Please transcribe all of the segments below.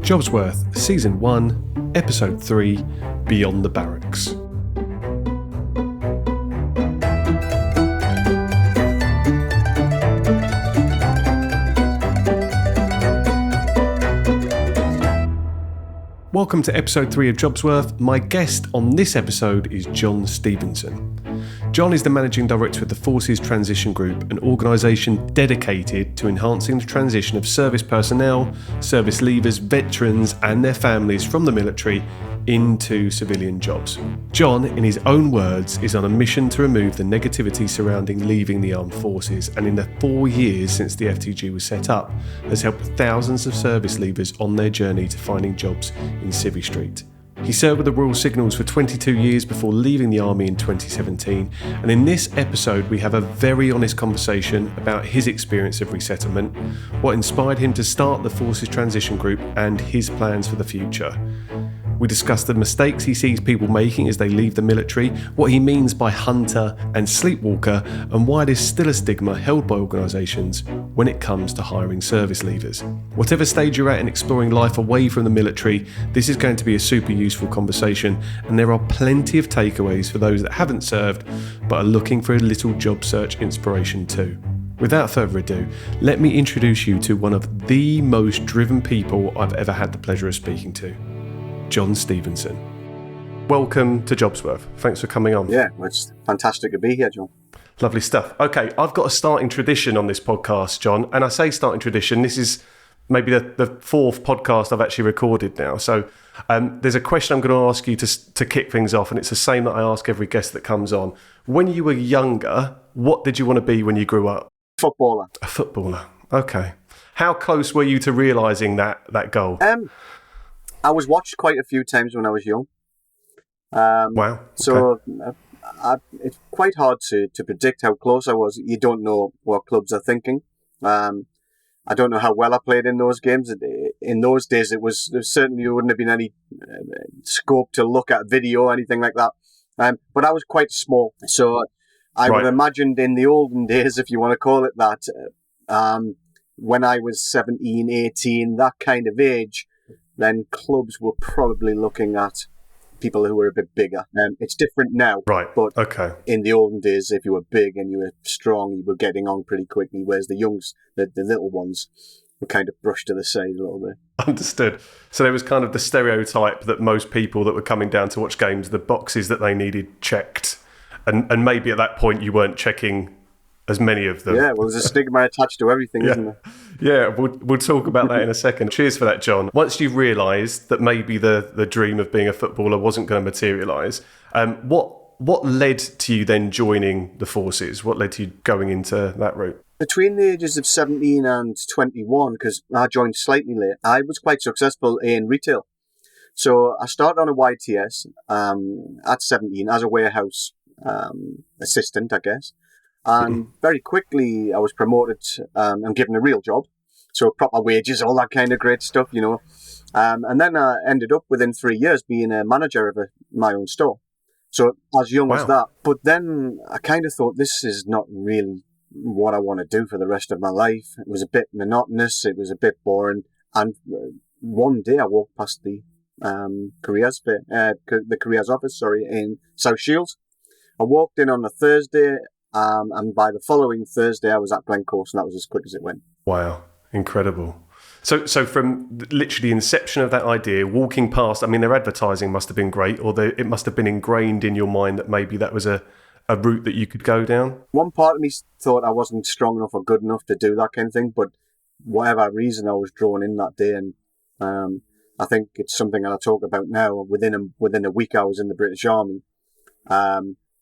Jobsworth, Season 1, Episode 3, Beyond the Barracks. Welcome to Episode 3 of Jobsworth. My guest on this episode is John Stephenson. John is the Managing Director of the Forces Transition Group, an organisation dedicated to enhancing the transition of service personnel, service leavers, veterans and their families from the military into civilian jobs. John, in his own words, is on a mission to remove the negativity surrounding leaving the armed forces, and in the 4 years since the FTG was set up, has helped thousands of service leavers on their journey to finding jobs in Civvy Street. He served with the Royal Signals for 22 years before leaving the army in 2017, and in this episode we have a very honest conversation about his experience of resettlement, what inspired him to start the Forces Transition Group and his plans for the future. We discuss the mistakes he sees people making as they leave the military, what he means by hunter and sleepwalker, and why there's still a stigma held by organisations when it comes to hiring service leavers. Whatever stage you're at in exploring life away from the military, this is going to be a super useful conversation, and there are plenty of takeaways for those that haven't served but are looking for a little job search inspiration too. Without further ado, let me introduce you to one of the most driven people I've ever had the pleasure of speaking to. John Stephenson. Welcome to Jobsworth. Thanks for coming on. Yeah, it's fantastic to be here, John. Lovely stuff. Okay, I've got a starting tradition on this podcast, John, and I say starting tradition, this is maybe the fourth podcast I've actually recorded now. So there's a question I'm going to ask you to kick things off, and it's the same that I ask every guest that comes on. When you were younger, what did you want to be when you grew up? Footballer. A footballer. Okay. How close were you to realising that goal? I was watched quite a few times when I was young. Wow. Okay. So it's quite hard to predict how close I was. You don't know what clubs are thinking. I don't know how well I played in those games. In those days, there certainly wouldn't have been any scope to look at video or anything like that. But I was quite small. So I would imagine in the olden days, if you want to call it that, when I was 17, 18, that kind of age, then clubs were probably looking at people who were a bit bigger. It's different now. Right, but okay. In the olden days, if you were big and you were strong, you were getting on pretty quickly, whereas the little ones were kind of brushed to the side a little bit. Understood. So there was kind of the stereotype that most people that were coming down to watch games, the boxes that they needed checked, and maybe at that point you weren't checking as many of them. Yeah, well, there's a stigma attached to everything, isn't there? Yeah, we'll talk about that in a second. Cheers for that, John. Once you realised that maybe the dream of being a footballer wasn't going to materialise, what led to you then joining the forces? What led to you going into that route? Between the ages of 17 and 21, because I joined slightly late, I was quite successful in retail. So I started on a YTS at 17 as a warehouse assistant, I guess. And very quickly, I was promoted and given a real job. So proper wages, all that kind of great stuff, you know. And then I ended up within 3 years being a manager of my own store. So as young as that. But then I kind of thought, this is not really what I want to do for the rest of my life. It was a bit monotonous. It was a bit boring. And one day I walked past the careers office, in South Shields. I walked in on a Thursday. And by the following Thursday, I was at Glencourse, and that was as quick as it went. Wow, incredible. So from literally inception of that idea, walking past, I mean, their advertising must have been great, or it must have been ingrained in your mind that maybe that was a route that you could go down? One part of me thought I wasn't strong enough or good enough to do that kind of thing, but whatever reason, I was drawn in that day, and I think it's something that I talk about now. Within a week, I was in the British Army.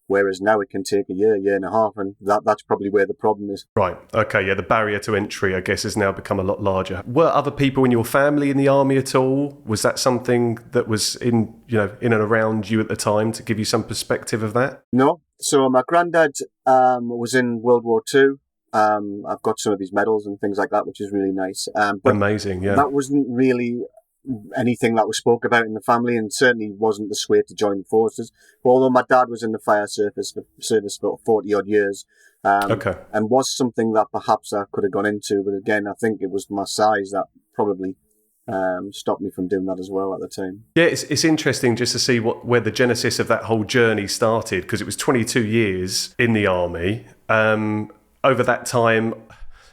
Whereas now it can take a year and a half, and that's probably where the problem is. Right. Okay. Yeah. The barrier to entry, I guess, has now become a lot larger. Were other people in your family in the army at all? Was that something that was in and around you at the time to give you some perspective of that? No. So my granddad was in World War II. I've got some of his medals and things like that, which is really nice. But amazing. Yeah. That wasn't really anything that was spoke about in the family, and certainly wasn't the sway to join the forces. But although my dad was in the fire service for 40 odd years, and was something that perhaps I could have gone into, but again, I think it was my size that probably stopped me from doing that as well at the time. Yeah, it's interesting just to see where the genesis of that whole journey started, because it was 22 years in the army. Over that time,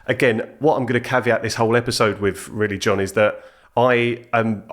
again, what I'm going to caveat this whole episode with, really, John, is that I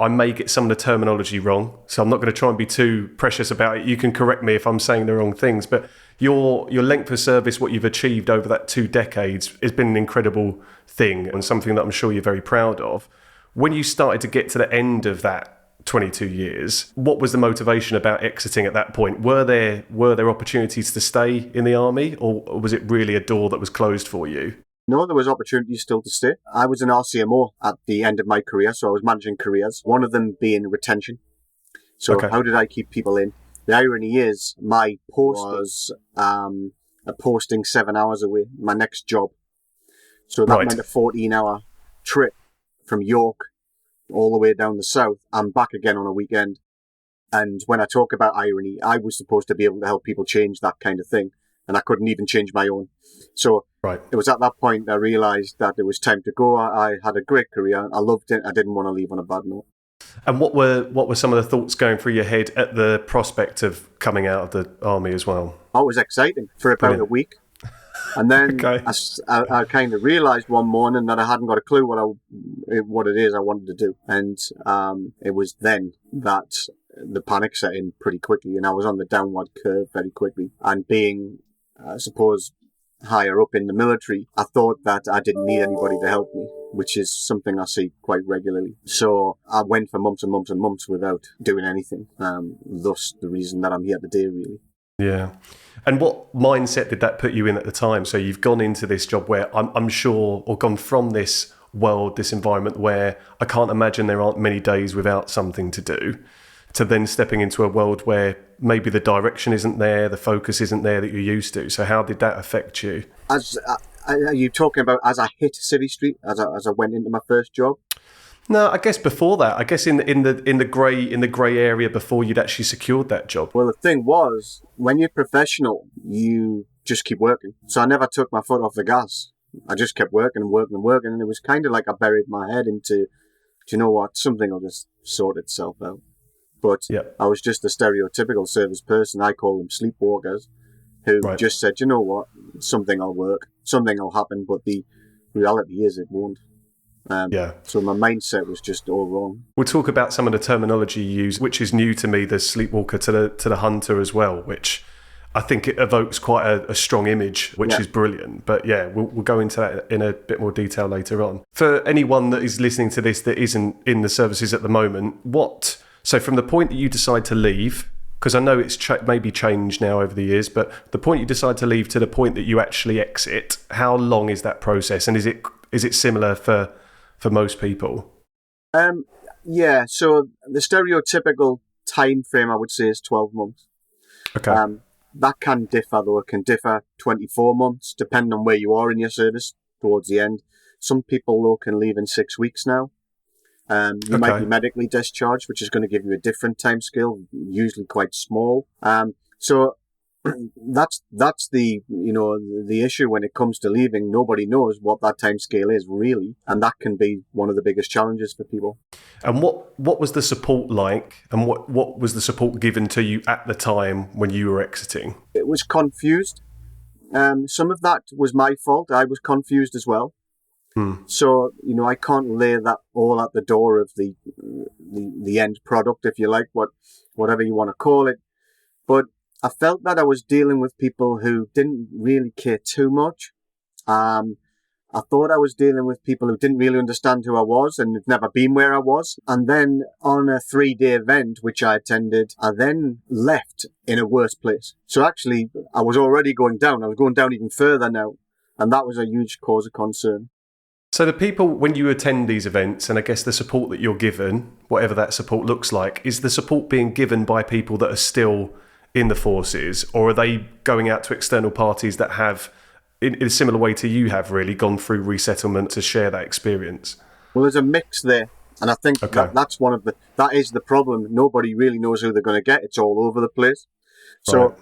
may get some of the terminology wrong, so I'm not going to try and be too precious about it. You can correct me if I'm saying the wrong things, but your length of service, what you've achieved over that 2 decades, has been an incredible thing and something that I'm sure you're very proud of. When you started to get to the end of that 22 years, what was the motivation about exiting at that point? Were there opportunities to stay in the army, or was it really a door that was closed for you? No, there was opportunities still to stay. I was an RCMO at the end of my career, so I was managing careers, one of them being retention. So How did I keep people in? The irony is my post was a posting 7 hours away, my next job. So that meant a 14-hour trip from York all the way down the south and back again on a weekend. And when I talk about irony, I was supposed to be able to help people change that kind of thing, and I couldn't even change my own. So it was at that point I realised that it was time to go. I had a great career. I loved it. I didn't want to leave on a bad note. And what were some of the thoughts going through your head at the prospect of coming out of the army as well? Oh, it was exciting for about a week. And then I kind of realised one morning that I hadn't got a clue what it is I wanted to do. And it was then that the panic set in pretty quickly, and I was on the downward curve very quickly. And being, I suppose, higher up in the military, I thought that I didn't need anybody to help me, which is something I see quite regularly. So I went for months and months and months without doing anything. Thus the reason that I'm here today, really. Yeah. And what mindset did that put you in at the time? So you've gone into this job where I'm sure, or gone from this world, this environment where I can't imagine there aren't many days without something to do, to then stepping into a world where maybe the direction isn't there, the focus isn't there that you're used to. So how did that affect you? Are you talking about as I hit City Street, as I went into my first job? No, I guess before that. I guess in the grey area before you'd actually secured that job. Well, the thing was, when you're professional, you just keep working. So I never took my foot off the gas. I just kept working and working and working, and it was kind of like I buried my head into, do you know what, something will just sort itself out. But I was just a stereotypical service person. I call them sleepwalkers, who just said, you know what, something will work, something will happen, but the reality is it won't. So my mindset was just all wrong. We'll talk about some of the terminology you use, which is new to me, the sleepwalker to the hunter as well, which I think it evokes quite a strong image, which is brilliant. But we'll go into that in a bit more detail later on. For anyone that is listening to this that isn't in the services at the moment, so from the point that you decide to leave, because I know it's maybe changed now over the years, but the point you decide to leave to the point that you actually exit, how long is that process? And is it similar for most people? So the stereotypical time frame I would say is 12 months. Okay. That can differ, though. It can differ 24 months, depending on where you are in your service towards the end. Some people, though, can leave in 6 weeks now. You might be medically discharged, which is going to give you a different time scale, usually quite small. So that's the issue when it comes to leaving. Nobody knows what that time scale is really, and that can be one of the biggest challenges for people. And what was the support like, and what was the support given to you at the time when you were exiting? It was confused. Some of that was my fault. I was confused as well. So, I can't lay that all at the door of the end product, if you like, whatever you want to call it. But I felt that I was dealing with people who didn't really care too much. I thought I was dealing with people who didn't really understand who I was and had never been where I was. And then on a 3-day event, which I attended, I then left in a worse place. So actually, I was already going down. I was going down even further now. And that was a huge cause of concern. So the people, when you attend these events, and I guess the support that you're given, whatever that support looks like, is the support being given by people that are still in the forces, or are they going out to external parties that have, in a similar way to you have really, gone through resettlement to share that experience? Well, there's a mix there. And I think that is the problem. Nobody really knows who they're going to get. It's all over the place. So,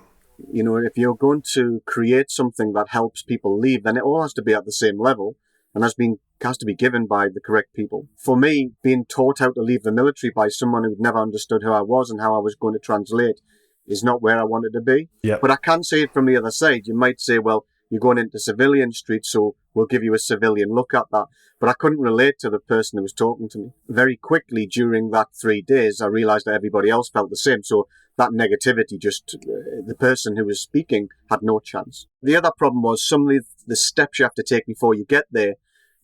if you're going to create something that helps people leave, then it all has to be at the same level. and has to be given by the correct people. For me, being taught how to leave the military by someone who'd never understood who I was and how I was going to translate is not where I wanted to be. Yeah. But I can say it from the other side. You might say, well, you're going into civilian street, so we'll give you a civilian look at that. But I couldn't relate to the person who was talking to me. Very quickly during that 3 days, I realized that everybody else felt the same. So that negativity, the person who was speaking had no chance. The other problem was some of the steps you have to take before you get there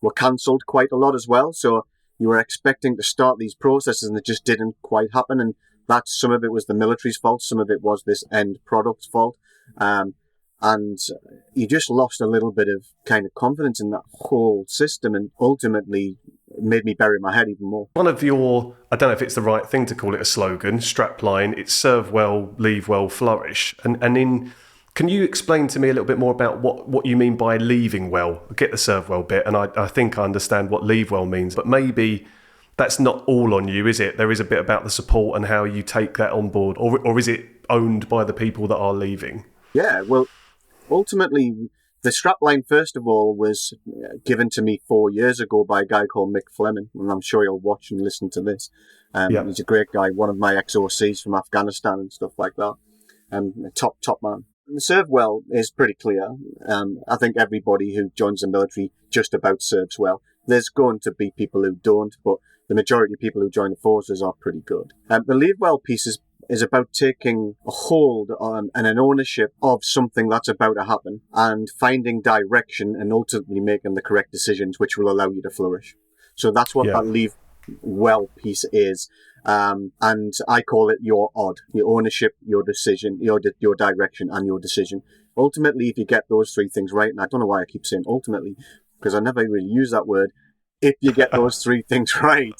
were cancelled quite a lot as well. So you were expecting to start these processes and it just didn't quite happen. And some of it was the military's fault. Some of it was this end product's fault. And you just lost a little bit of kind of confidence in that whole system, and ultimately made me bury my head even more. One of your, I don't know if it's the right thing to call it a slogan, strapline, it's serve well, leave well, flourish. Can you explain to me a little bit more about what you mean by leaving well? I get the serve well bit, and I think I understand what leave well means, but maybe that's not all on you, is it? There is a bit about the support and how you take that on board, or is it owned by the people that are leaving? Yeah, well, ultimately, the strapline, first of all, was given to me 4 years ago by a guy called Mick Fleming, and I'm sure he'll watch and listen to this. He's a great guy, one of my ex-OCs from Afghanistan and stuff like that, a top man. And the serve well is pretty clear. I think everybody who joins the military just about serves well. There's going to be people who don't, but the majority of people who join the forces are pretty good. The leave well piece is about taking a hold on and an ownership of something that's about to happen and finding direction and ultimately making the correct decisions which will allow you to flourish. So that's what that leave well piece is. And I call it your ownership, your decision, your direction and your decision. Ultimately, if you get those three things right, and I don't know why I keep saying ultimately, because I never really use that word. If you get those three things right,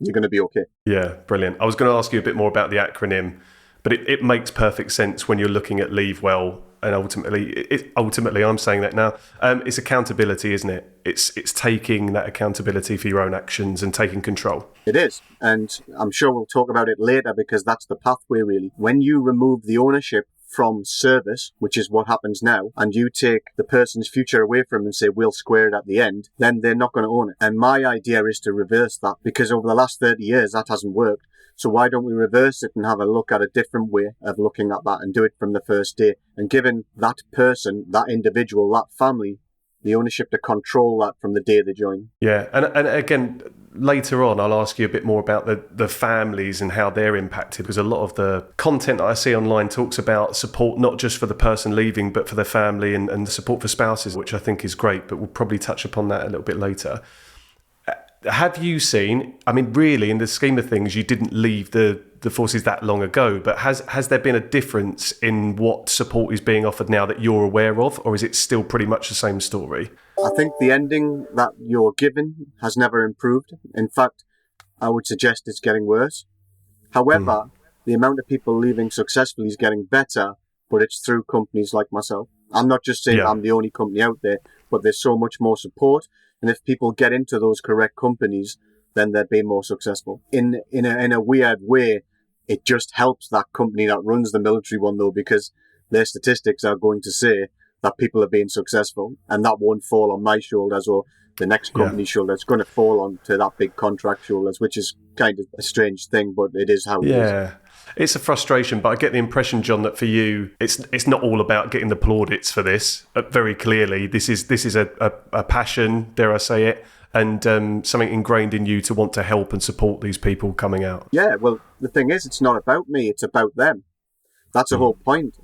you're going to be okay. Yeah, brilliant. I was going to ask you a bit more about the acronym, but it makes perfect sense when you're looking at leave well, and ultimately, I'm saying that now. It's accountability, isn't it? It's taking that accountability for your own actions and taking control. It is, and I'm sure we'll talk about it later because that's the pathway really. When you remove the ownership from service, which is what happens now, and you take the person's future away from them and say, we'll square it at the end, then they're not going to own it. And my idea is to reverse that, because over the last 30 years, that hasn't worked. So why don't we reverse it and have a look at a different way of looking at that and do it from the first day, and giving that person, that individual, that family, the ownership to control that from the day they join. Yeah, and again, later on, I'll ask you a bit more about the families and how they're impacted, because a lot of the content that I see online talks about support, not just for the person leaving, but for their family and support for spouses, which I think is great, but we'll probably touch upon that a little bit later. Have you seen, I mean, really, in the scheme of things, you didn't leave the forces that long ago, but has there been a difference in what support is being offered now that you're aware of, or is it still pretty much the same story? I think the ending that you're given has never improved. In fact, I would suggest it's getting worse. However, the amount of people leaving successfully is getting better, but it's through companies like myself. I'm not just saying I'm the only company out there, but there's so much more support. And if people get into those correct companies, then they'll be more successful. In a weird way, it just helps that company that runs the military one, though, because their statistics are going to say that people are being successful, and that won't fall on my shoulders or the next company's shoulder. It's going to fall onto that big contract shoulders, which is kind of a strange thing, but it is how it is. Yeah. It's a frustration, but I get the impression, John, that for you, it's not all about getting the plaudits for this. Very clearly, this is a passion, dare I say it, and something ingrained in you to want to help and support these people coming out. Yeah, well, the thing is, it's not about me, it's about them. That's the whole point.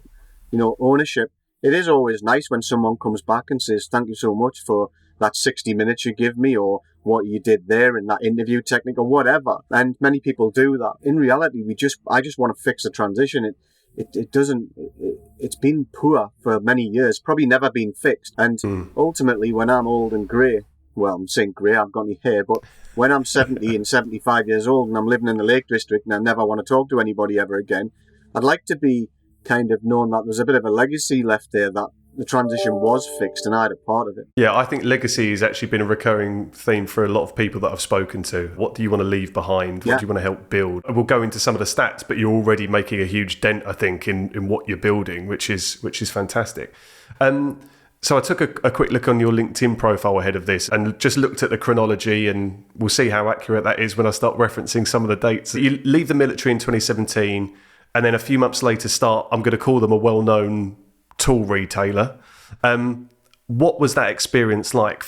You know, ownership. It is always nice when someone comes back and says, thank you so much for that 60 minutes you give me, or what you did there in that interview technique, or whatever. And many people do that. In reality, I just want to fix the transition. It's been poor for many years, probably never been fixed. And ultimately, when I'm old and grey, well, I'm saying grey, I've got any hair, but when I'm 70 and 75 years old and I'm living in the Lake District and I never want to talk to anybody ever again, I'd like to be kind of known that there's a bit of a legacy left there, that the transition was fixed and I had a part of it. Yeah, I think legacy has actually been a recurring theme for a lot of people that I've spoken to. What do you want to leave behind? What do you want to help build? We'll go into some of the stats, but you're already making a huge dent, I think, in what you're building, which is fantastic. So I took a quick look on your LinkedIn profile ahead of this and just looked at the chronology, and we'll see how accurate that is when I start referencing some of the dates. You leave the military in 2017, and then a few months later start, I'm going to call them a well-known tool retailer. What was that experience like?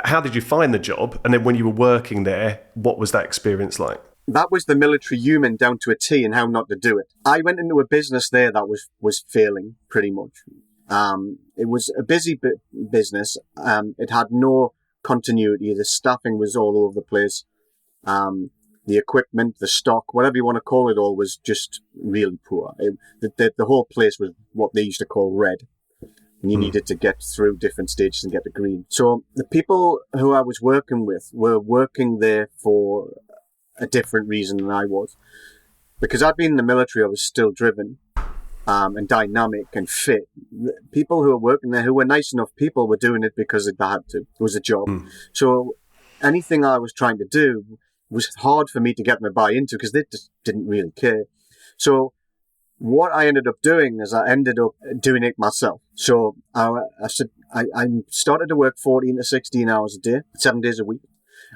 How did you find the job? And then when you were working there, what was that experience like? That was the military human down to a T and how not to do it. I went into a business there that was failing pretty much. It was a busy business. It had no continuity. The staffing was all over the place. The equipment, the stock, whatever you want to call it all, was just really poor. The whole place was what they used to call red. And you needed to get through different stages and get to green. So the people who I was working with were working there for a different reason than I was. Because I'd been in the military, I was still driven. And dynamic and fit. The people who were working there, who were nice enough people, were doing it because they had to. It was a job. So anything I was trying to do was hard for me to get them to buy into because they just didn't really care. So what I ended up doing is I ended up doing it myself. So I started to work 14 to 16 hours a day, 7 days a week.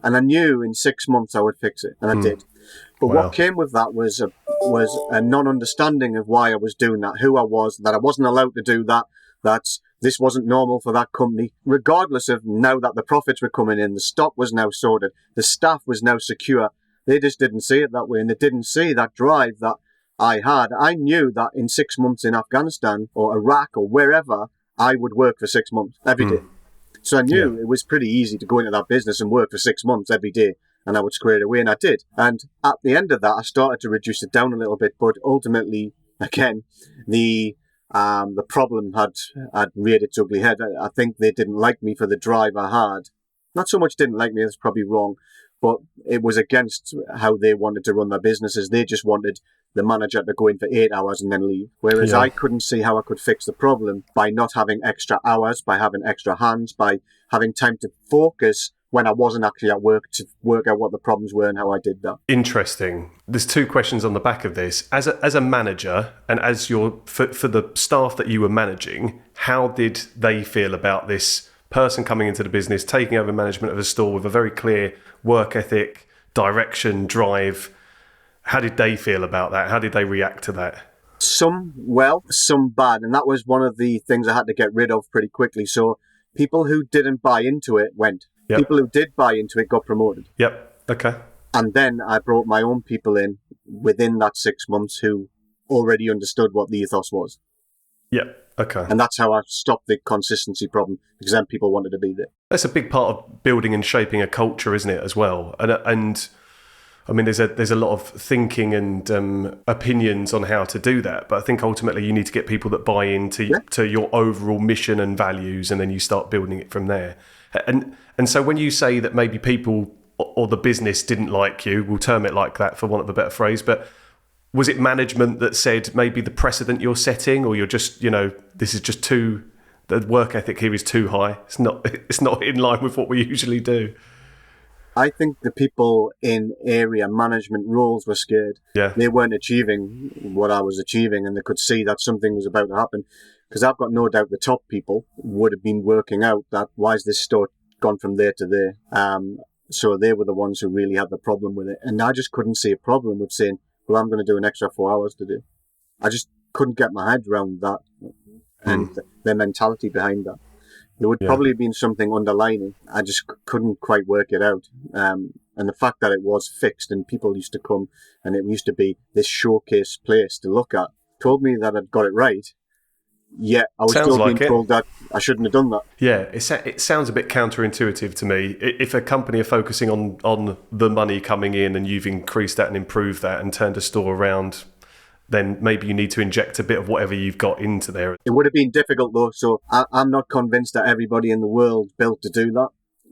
And I knew in 6 months I would fix it. And I did. But what came with that was a non-understanding of why I was doing that, who I was, that I wasn't allowed to do that, that this wasn't normal for that company. Regardless of now that the profits were coming in, the stock was now sorted, the staff was now secure. They just didn't see it that way, and they didn't see that drive that I had. I knew that in 6 months in Afghanistan or Iraq or wherever, I would work for 6 months every day. So I knew it was pretty easy to go into that business and work for 6 months every day. And I would square it away, and I did. And at the end of that, I started to reduce it down a little bit. But ultimately, again, the problem had reared its ugly head. I think they didn't like me for the drive I had. Not so much didn't like me, that's probably wrong. But it was against how they wanted to run their businesses. They just wanted the manager to go in for 8 hours and then leave. Whereas I couldn't see how I could fix the problem by not having extra hours, by having extra hands, by having time to focus when I wasn't actually at work to work out what the problems were and how I did that. Interesting. There's two questions on the back of this. As a manager and as for the staff that you were managing, how did they feel about this person coming into the business, taking over management of a store with a very clear work ethic, direction, drive? How did they feel about that? How did they react to that? Some well, some bad. And that was one of the things I had to get rid of pretty quickly. So people who didn't buy into it went. Yep. People who did buy into it got promoted. Yep. Okay. And then I brought my own people in within that 6 months who already understood what the ethos was. Yep. Okay. And that's how I stopped the consistency problem, because then people wanted to be there. That's a big part of building and shaping a culture, isn't it, as well? And I mean, there's a lot of thinking and opinions on how to do that. But I think ultimately you need to get people that buy into to your overall mission and values, and then you start building it from there. And so when you say that maybe people or the business didn't like you, we'll term it like that for want of a better phrase, but was it management that said maybe the precedent you're setting, or you're just, this is just the work ethic here is too high? It's not in line with what we usually do. I think the people in area management roles were scared. Yeah. They weren't achieving what I was achieving, and they could see that something was about to happen. Because I've got no doubt the top people would have been working out that why is this store gone from there to there. So they were the ones who really had the problem with it. And I just couldn't see a problem with saying, well, I'm going to do an extra 4 hours to do. I just couldn't get my head around that and their mentality behind that. There would probably have been something underlining. I just couldn't quite work it out. And the fact that it was fixed and people used to come and it used to be this showcase place to look at told me that I'd got it right. Yeah, I was still being told that I shouldn't have done that. Yeah, it sounds a bit counterintuitive to me. If a company are focusing on the money coming in and you've increased that and improved that and turned a store around, then maybe you need to inject a bit of whatever you've got into there. It would have been difficult though, so I'm not convinced that everybody in the world built to do that.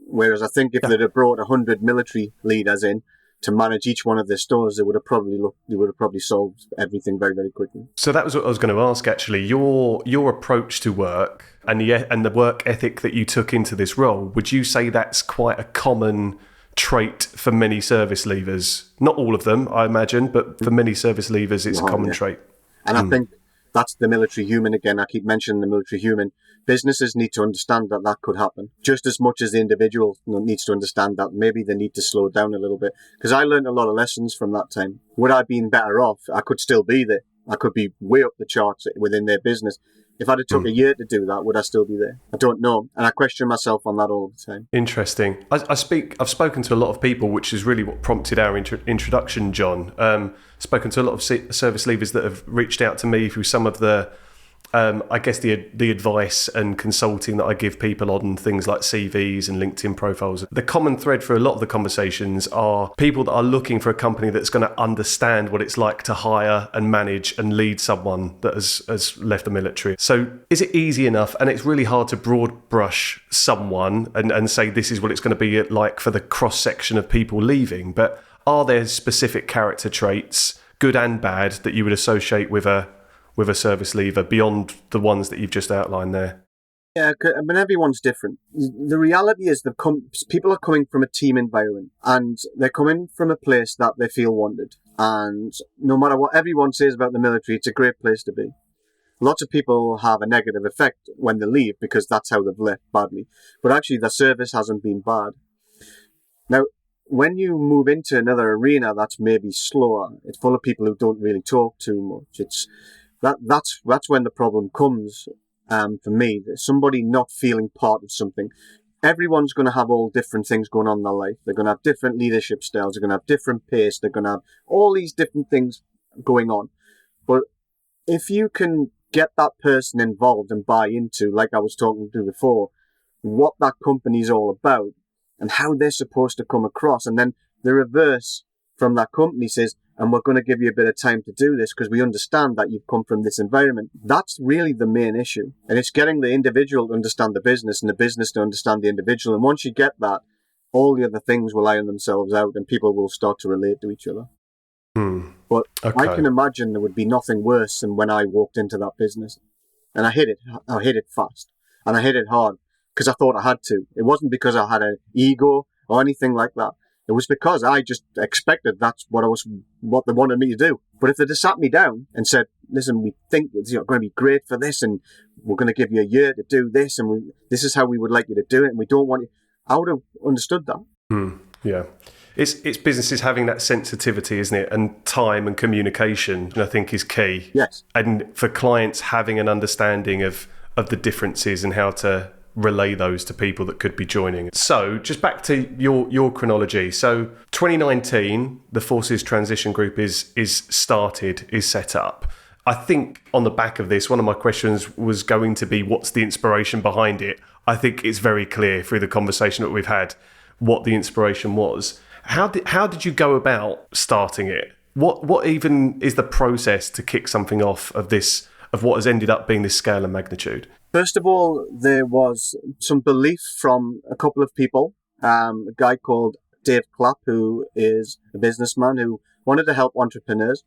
Whereas I think if they'd have brought 100 military leaders in to manage each one of their stores, they would have probably solved everything very, very quickly. So that was what I was going to ask, actually. Your approach to work and the work ethic that you took into this role, would you say that's quite a common trait for many service leavers? Not all of them, I imagine, but for many service leavers, it's a common trait. And I think That's the military human again. I keep mentioning the military human. Businesses need to understand that that could happen just as much as the individual needs to understand that maybe they need to slow down a little bit. Because I learned a lot of lessons from that time. Would I have been better off? I could still be there. I could be way up the charts within their business. If I'd have took a year to do that, would I still be there? I don't know. And I question myself on that all the time. Interesting. I've spoken to a lot of people, which is really what prompted our introduction, John. Spoken to a lot of service leavers that have reached out to me through some of the, I guess, the advice and consulting that I give people on things like CVs and LinkedIn profiles. The common thread for a lot of the conversations are people that are looking for a company that's going to understand what it's like to hire and manage and lead someone that has left the military. So is it easy enough? And it's really hard to broad brush someone and say this is what it's going to be like for the cross section of people leaving. But are there specific character traits, good and bad, that you would associate with a service leaver beyond the ones that you've just outlined there? Yeah, I mean, everyone's different. The reality is people are coming from a team environment and they're coming from a place that they feel wanted. And no matter what everyone says about the military, it's a great place to be. Lots of people have a negative effect when they leave because that's how they've left badly. But actually, the service hasn't been bad. Now, when you move into another arena that's maybe slower, it's full of people who don't really talk too much. That's when the problem comes for me. Somebody not feeling part of something. Everyone's going to have all different things going on in their life. They're going to have different leadership styles. They're going to have different pace. They're going to have all these different things going on. But if you can get that person involved and buy into, like I was talking to before, what that company's all about and how they're supposed to come across, and then the reverse from that company says, and we're going to give you a bit of time to do this because we understand that you've come from this environment. That's really the main issue. And it's getting the individual to understand the business and the business to understand the individual. And once you get that, all the other things will iron themselves out and people will start to relate to each other. But okay. I can imagine there would be nothing worse than when I walked into that business. And I hit it fast. And I hit it hard because I thought I had to. It wasn't because I had an ego or anything like that. It was because I just expected that's what they wanted me to do. But if they just sat me down and said, listen, we think it's going to be great for this and we're going to give you a year to do this and this is how we would like you to do it and we don't want you, I would have understood that. Yeah. It's businesses having that sensitivity, isn't it? And time and communication, I think, is key. Yes. And for clients having an understanding of the differences and how to relay those to people that could be joining. So just back to your chronology. So 2019, the Forces Transition Group is set up. I think on the back of this, one of my questions was going to be, what's the inspiration behind it? I think it's very clear through the conversation that we've had what the inspiration was. How did you go about starting it? What even is the process to kick something off of what has ended up being this scale and magnitude? First of all, there was some belief from a couple of people. A guy called Dave Clapp, who is a businessman who wanted to help entrepreneurs.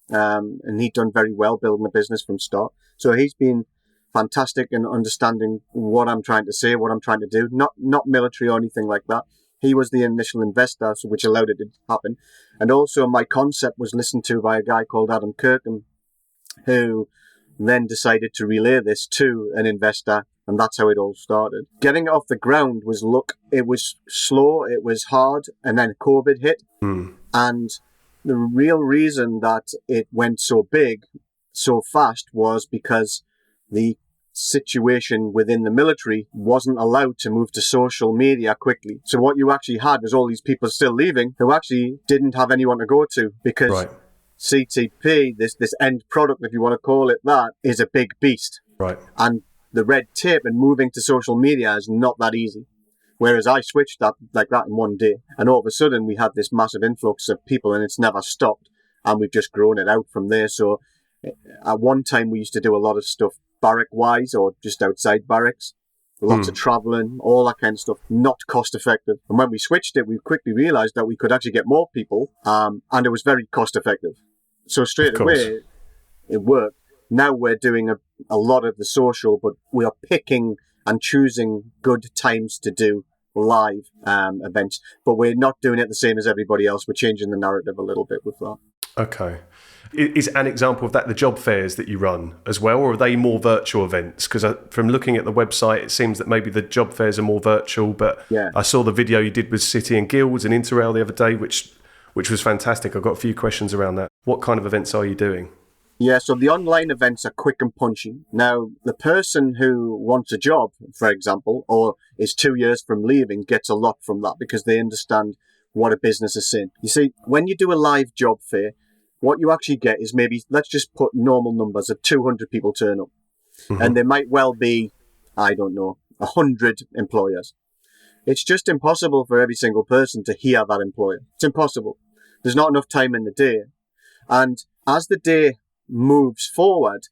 And he'd done very well building a business from start. So he's been fantastic in understanding what I'm trying to say, what I'm trying to do. Not military or anything like that. He was the initial investor, which allowed it to happen. And also my concept was listened to by a guy called Adam Kirkham, who then decided to relay this to an investor, and that's how it all started. Getting it off the ground was it was slow, it was hard, and then COVID hit. And the real reason that it went so big, so fast, was because the situation within the military wasn't allowed to move to social media quickly. So what you actually had was all these people still leaving who actually didn't have anyone to go to because... Right. CTP, this end product, if you want to call it that, is a big beast. Right. And the red tape and moving to social media is not that easy. Whereas I switched that like that in one day. And all of a sudden we had this massive influx of people and it's never stopped. And we've just grown it out from there. So at one time we used to do a lot of stuff barrack-wise or just outside barracks. Lots of traveling, all that kind of stuff, not cost effective. And when we switched it, we quickly realized that we could actually get more people, and it was very cost effective. So straight away, it worked. Now we're doing a lot of the social, but we are picking and choosing good times to do live events, but we're not doing it the same as everybody else. We're changing the narrative a little bit with that. Okay. Is an example of that the job fairs that you run as well, or are they more virtual events? Because from looking at the website, it seems that maybe the job fairs are more virtual, but yeah. I saw the video you did with City and Guilds and Interrail the other day, which was fantastic. I've got a few questions around that. What kind of events are you doing? Yeah, so the online events are quick and punchy. Now, the person who wants a job, for example, or is 2 years from leaving, gets a lot from that because they understand what a business is saying. You see, when you do a live job fair, what you actually get is maybe, let's just put normal numbers of 200 people turn up. Mm-hmm. And there might well be, 100 employers. It's just impossible for every single person to hear that employer. It's impossible. There's not enough time in the day. And as the day moves forward,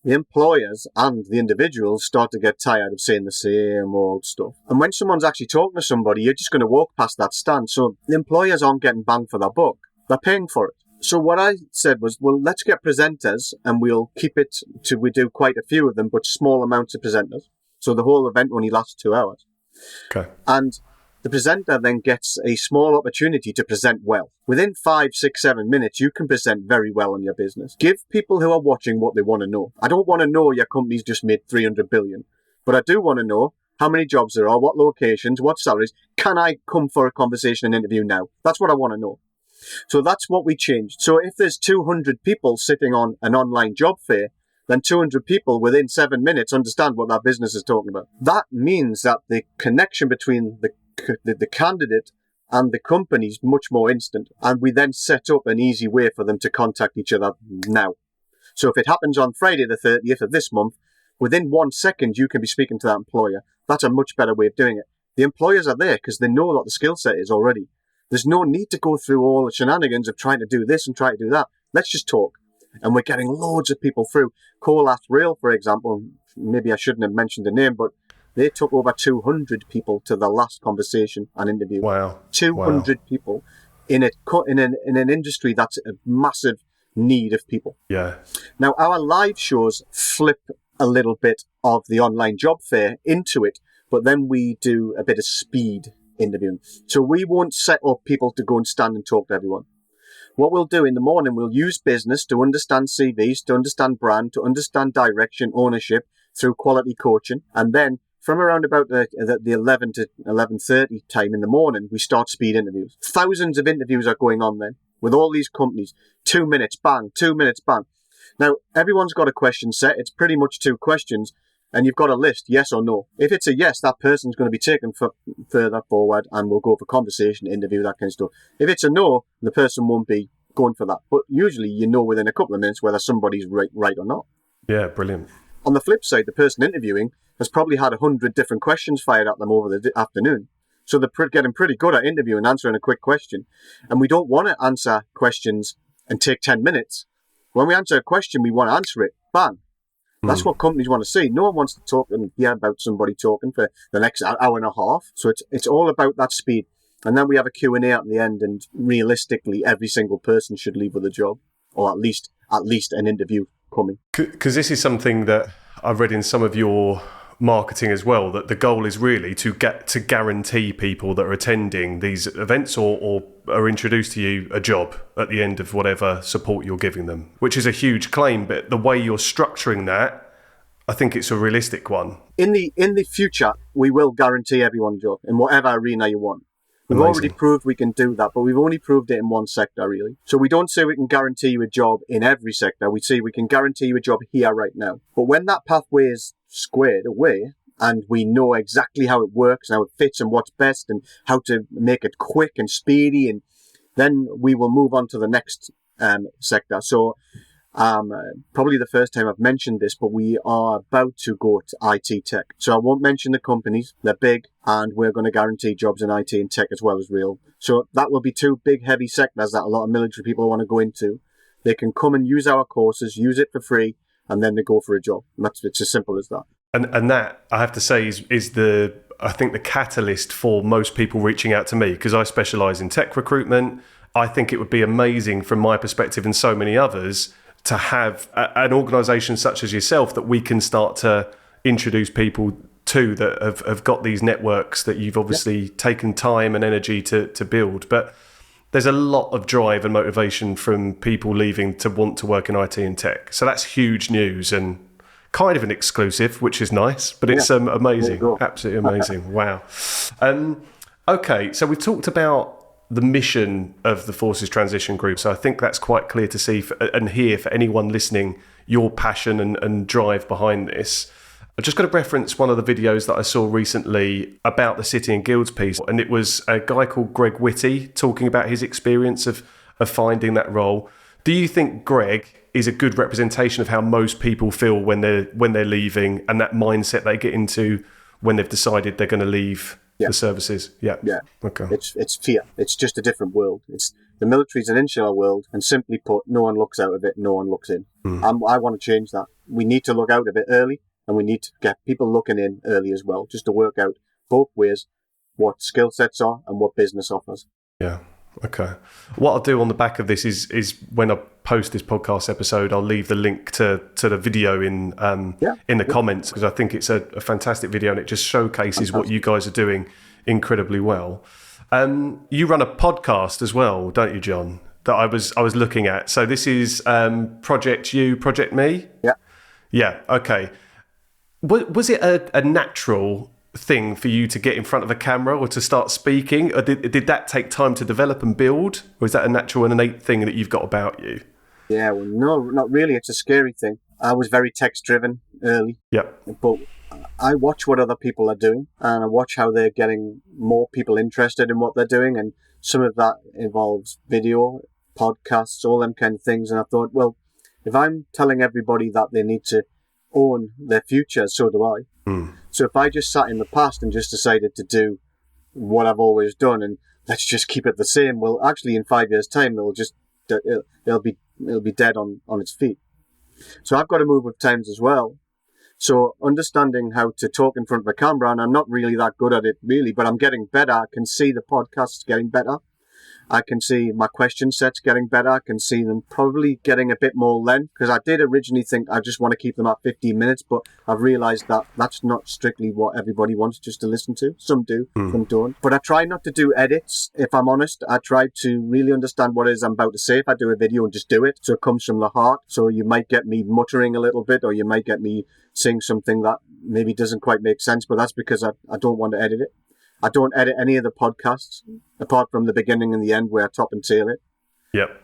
the employers and the individuals start to get tired of saying the same old stuff. And when someone's actually talking to somebody, you're just going to walk past that stand. So the employers aren't getting banged for their buck. They're paying for it. So what I said was, well, let's get presenters and we'll keep it to, we do quite a few of them, but small amounts of presenters. So the whole event only lasts 2 hours. Okay. And the presenter then gets a small opportunity to present well. Within 5, 6, 7 minutes, you can present very well on your business. Give people who are watching what they want to know. I don't want to know your company's just made 300 billion, but I do want to know how many jobs there are, what locations, what salaries. Can I come for a conversation and interview now? That's what I want to know. So that's what we changed. So if there's 200 people sitting on an online job fair, then 200 people within 7 minutes understand what that business is talking about. That means that the connection between the candidate and the company is much more instant. And we then set up an easy way for them to contact each other now. So if it happens on Friday the 30th of this month, within 1 second, you can be speaking to that employer. That's a much better way of doing it. The employers are there because they know what the skill set is already. There's no need to go through all the shenanigans of trying to do this and try to do that. Let's just talk. And we're getting loads of people through. Colas Rail, for example, maybe I shouldn't have mentioned the name, but they took over 200 people to the last conversation and interview. Wow. 200 people in an industry that's a massive need of people. Yeah. Now, our live shows flip a little bit of the online job fair into it, but then we do a bit of speed interviewing. So we won't set up people to go and stand and talk to everyone. What we'll do in the morning, we'll use business to understand CVs, to understand brand, to understand direction, ownership through quality coaching. And then from around about the 11 to 11:30 time in the morning, we start speed interviews. Thousands of interviews are going on then with all these companies. 2 minutes, bang, 2 minutes, bang. Now, everyone's got a question set. It's pretty much 2 questions. And you've got a list, yes or no. If it's a yes, that person's going to be taken further forward and we'll go for conversation, interview, that kind of stuff. If it's a no, the person won't be going for that. But usually you know within a couple of minutes whether somebody's right or not. Yeah, brilliant. On the flip side, the person interviewing has probably had 100 different questions fired at them over the afternoon. So they're getting pretty good at interviewing, answering a quick question. And we don't want to answer questions and take 10 minutes. When we answer a question, we want to answer it. Bang. That's what companies want to see. No one wants to talk and hear about somebody talking for the next hour and a half. So it's all about that speed. And then we have a Q&A at the end, and realistically, every single person should leave with a job, or at least an interview coming. Because this is something that I've read in some of your marketing as well, that the goal is really to guarantee people that are attending these events or are introduced to you a job at the end of whatever support you're giving them, which is a huge claim. But the way you're structuring that, I think it's a realistic one. In the future, we will guarantee everyone a job in whatever arena you want. We've Amazing. already proved we can do that, but we've only proved it in one sector, really. So we don't say we can guarantee you a job in every sector. We say we can guarantee you a job here right now. But when that pathway is squared away and we know exactly how it works and how it fits and what's best and how to make it quick and speedy, and then we will move on to the next sector. So probably the first time I've mentioned this, but we are about to go to IT tech. So I won't mention the companies. They're big, and we're going to guarantee jobs in IT and tech as well as rail. So that will be 2 big, heavy sectors that a lot of military people want to go into. They can come and use our courses, use it for free, and then they go for a job. And it's as simple as that. And that, I have to say, is I think the catalyst for most people reaching out to me, because I specialise in tech recruitment. I think it would be amazing from my perspective and so many others to have an organisation such as yourself that we can start to introduce people too that have got these networks that you've obviously taken time and energy to build. But there's a lot of drive and motivation from people leaving to want to work in IT and tech. So that's huge news and kind of an exclusive, which is nice, but it's amazing. Absolutely amazing. Wow. Okay, so we've talked about the mission of the Forces Transition Group. So I think that's quite clear to see and hear for anyone listening, your passion and drive behind this. I just got to reference one of the videos that I saw recently about the City and Guilds piece, and it was a guy called Greg Whitty talking about his experience of finding that role. Do you think Greg is a good representation of how most people feel when they're leaving, and that mindset they get into when they've decided they're going to leave the services? Yeah. Okay. It's fear. It's just a different world. The military's an insular world, and simply put, no one looks out of it, no one looks in. I want to change that. We need to look out of it early, and we need to get people looking in early as well, just to work out both ways what skill sets are and what business offers. Yeah. Okay. What I'll do on the back of this is when I post this podcast episode, I'll leave the link to the video in the comments, because I think it's a fantastic video and it just showcases what you guys are doing incredibly well. You run a podcast as well, don't you, John? That I was looking at. So this is Project You, Project Me. Yeah. Yeah. Okay. Was it a natural thing for you to get in front of a camera or to start speaking, or did that take time to develop and build, or is that a natural and innate thing that you've got about you? Yeah, well, no, not really. It's a scary thing. I was very text driven early. Yeah. But I watch what other people are doing, and I watch how they're getting more people interested in what they're doing, and some of that involves video, podcasts, all them kind of things. And I thought, well, if I'm telling everybody that they need to own their future, so do I. So if I just sat in the past and just decided to do what I've always done and let's just keep it the same, well, actually in 5 years' time, it'll be dead on its feet. So I've got to move with times as well. So understanding how to talk in front of a camera, and I'm not really that good at it really, but I'm getting better. I can see the podcasts getting better. I can see my question sets getting better. I can see them probably getting a bit more length, because I did originally think I just want to keep them at 15 minutes, but I've realised that that's not strictly what everybody wants just to listen to. Some do, some don't. But I try not to do edits, if I'm honest. I try to really understand what it is I'm about to say. If I do a video and just do it, so it comes from the heart. So you might get me muttering a little bit, or you might get me saying something that maybe doesn't quite make sense, but that's because I don't want to edit it. I don't edit any of the podcasts, apart from the beginning and the end where I top and tail it. Yep.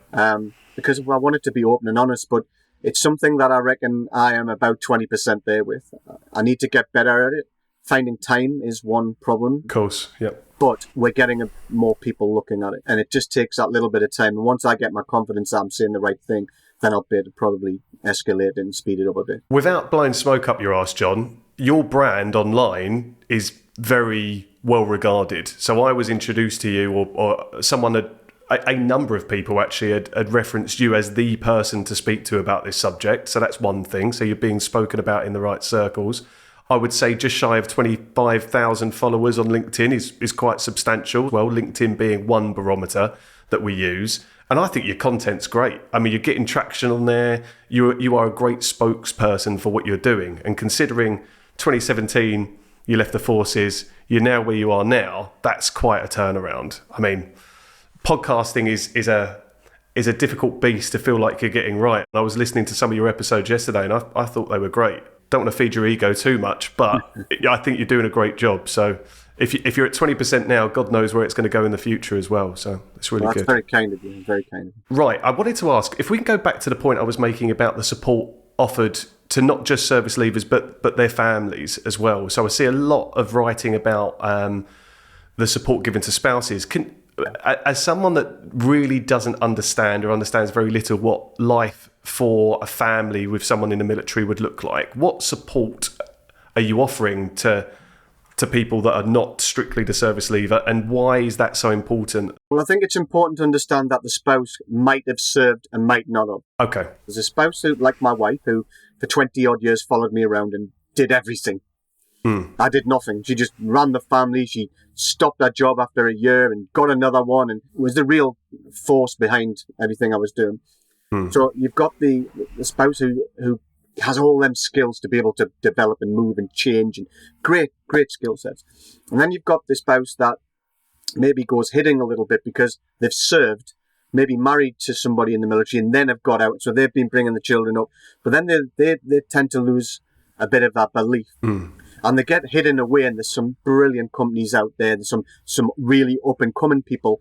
Because I want it to be open and honest, but it's something that I reckon I am about 20% there with. I need to get better at it. Finding time is one problem. Of course, yep. But we're getting more people looking at it, and it just takes that little bit of time. And once I get my confidence that I'm saying the right thing, then I'll be able to probably escalate it and speed it up a bit. Without blowing smoke up your arse, John, your brand online is very well regarded. So I was introduced to you, or someone a number of people actually had referenced you as the person to speak to about this subject. So that's one thing. So you're being spoken about in the right circles. I would say just shy of 25,000 followers on LinkedIn is quite substantial. Well, LinkedIn being one barometer that we use. And I think your content's great. I mean, you're getting traction on there. You are a great spokesperson for what you're doing. And considering 2017, you left the forces, you're now where you are now, that's quite a turnaround. I mean, podcasting is a difficult beast to feel like you're getting right. I was listening to some of your episodes yesterday and I thought they were great. Don't want to feed your ego too much, but I think you're doing a great job. So if you're at 20% now, God knows where it's going to go in the future as well. So it's really good. That's very kind of you. Very kind of you. Right. I wanted to ask, if we can go back to the point I was making about the support offered to not just service leavers, but their families as well. So I see a lot of writing about the support given to spouses. As someone that really doesn't understand or understands very little what life for a family with someone in the military would look like, what support are you offering to people that are not strictly the service leaver, and why is that so important? Well, I think it's important to understand that the spouse might have served and might not have. Okay. There's a spouse who, like my wife, who for 20 odd years followed me around and did everything. I did nothing. She just ran the family. She stopped that job after a year and got another one, and was the real force behind everything I was doing. So you've got the spouse who has all them skills to be able to develop and move and change, and great skill sets. And then you've got the spouse that maybe goes hitting a little bit because they've served, maybe married to somebody in the military and then have got out, so they've been bringing the children up, but then they tend to lose a bit of that belief. And they get hit in a way, and there's some brilliant companies out there. There's some really up-and-coming people.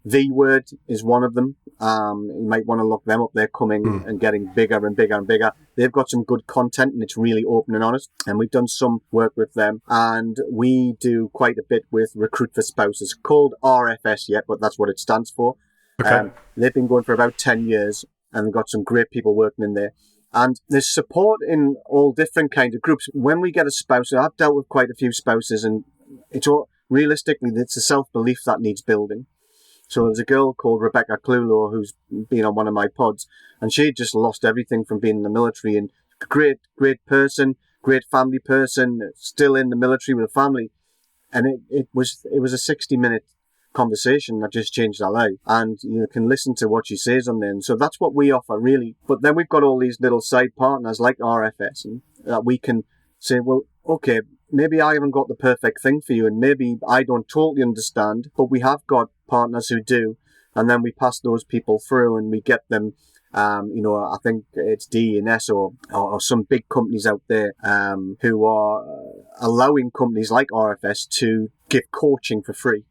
V-Word is one of them. You might want to look them up. They're coming and getting bigger and bigger and bigger. They've got some good content, and it's really open and honest. And we've done some work with them. And we do quite a bit with Recruit for Spouses, called RFS yet, but that's what it stands for. Okay. They've been going for about 10 years, and we've got some great people working in there. And there's support in all different kinds of groups. When we get a spouse, I've dealt with quite a few spouses, and it's all, realistically, it's a self-belief that needs building. So there's a girl called Rebecca Clulo who's been on one of my pods, and she just lost everything from being in the military, and great person, great family person, still in the military with a family. And it was a 60-minute conversation that just changed her life, and you can listen to what she says on there. And so that's what we offer, really. But then we've got all these little side partners like RFS, and that we can say, well, okay, maybe I haven't got the perfect thing for you, and maybe I don't totally understand, but we have got partners who do, and then we pass those people through and we get them. I think it's D&S or some big companies out there who are allowing companies like RFS to give coaching for free.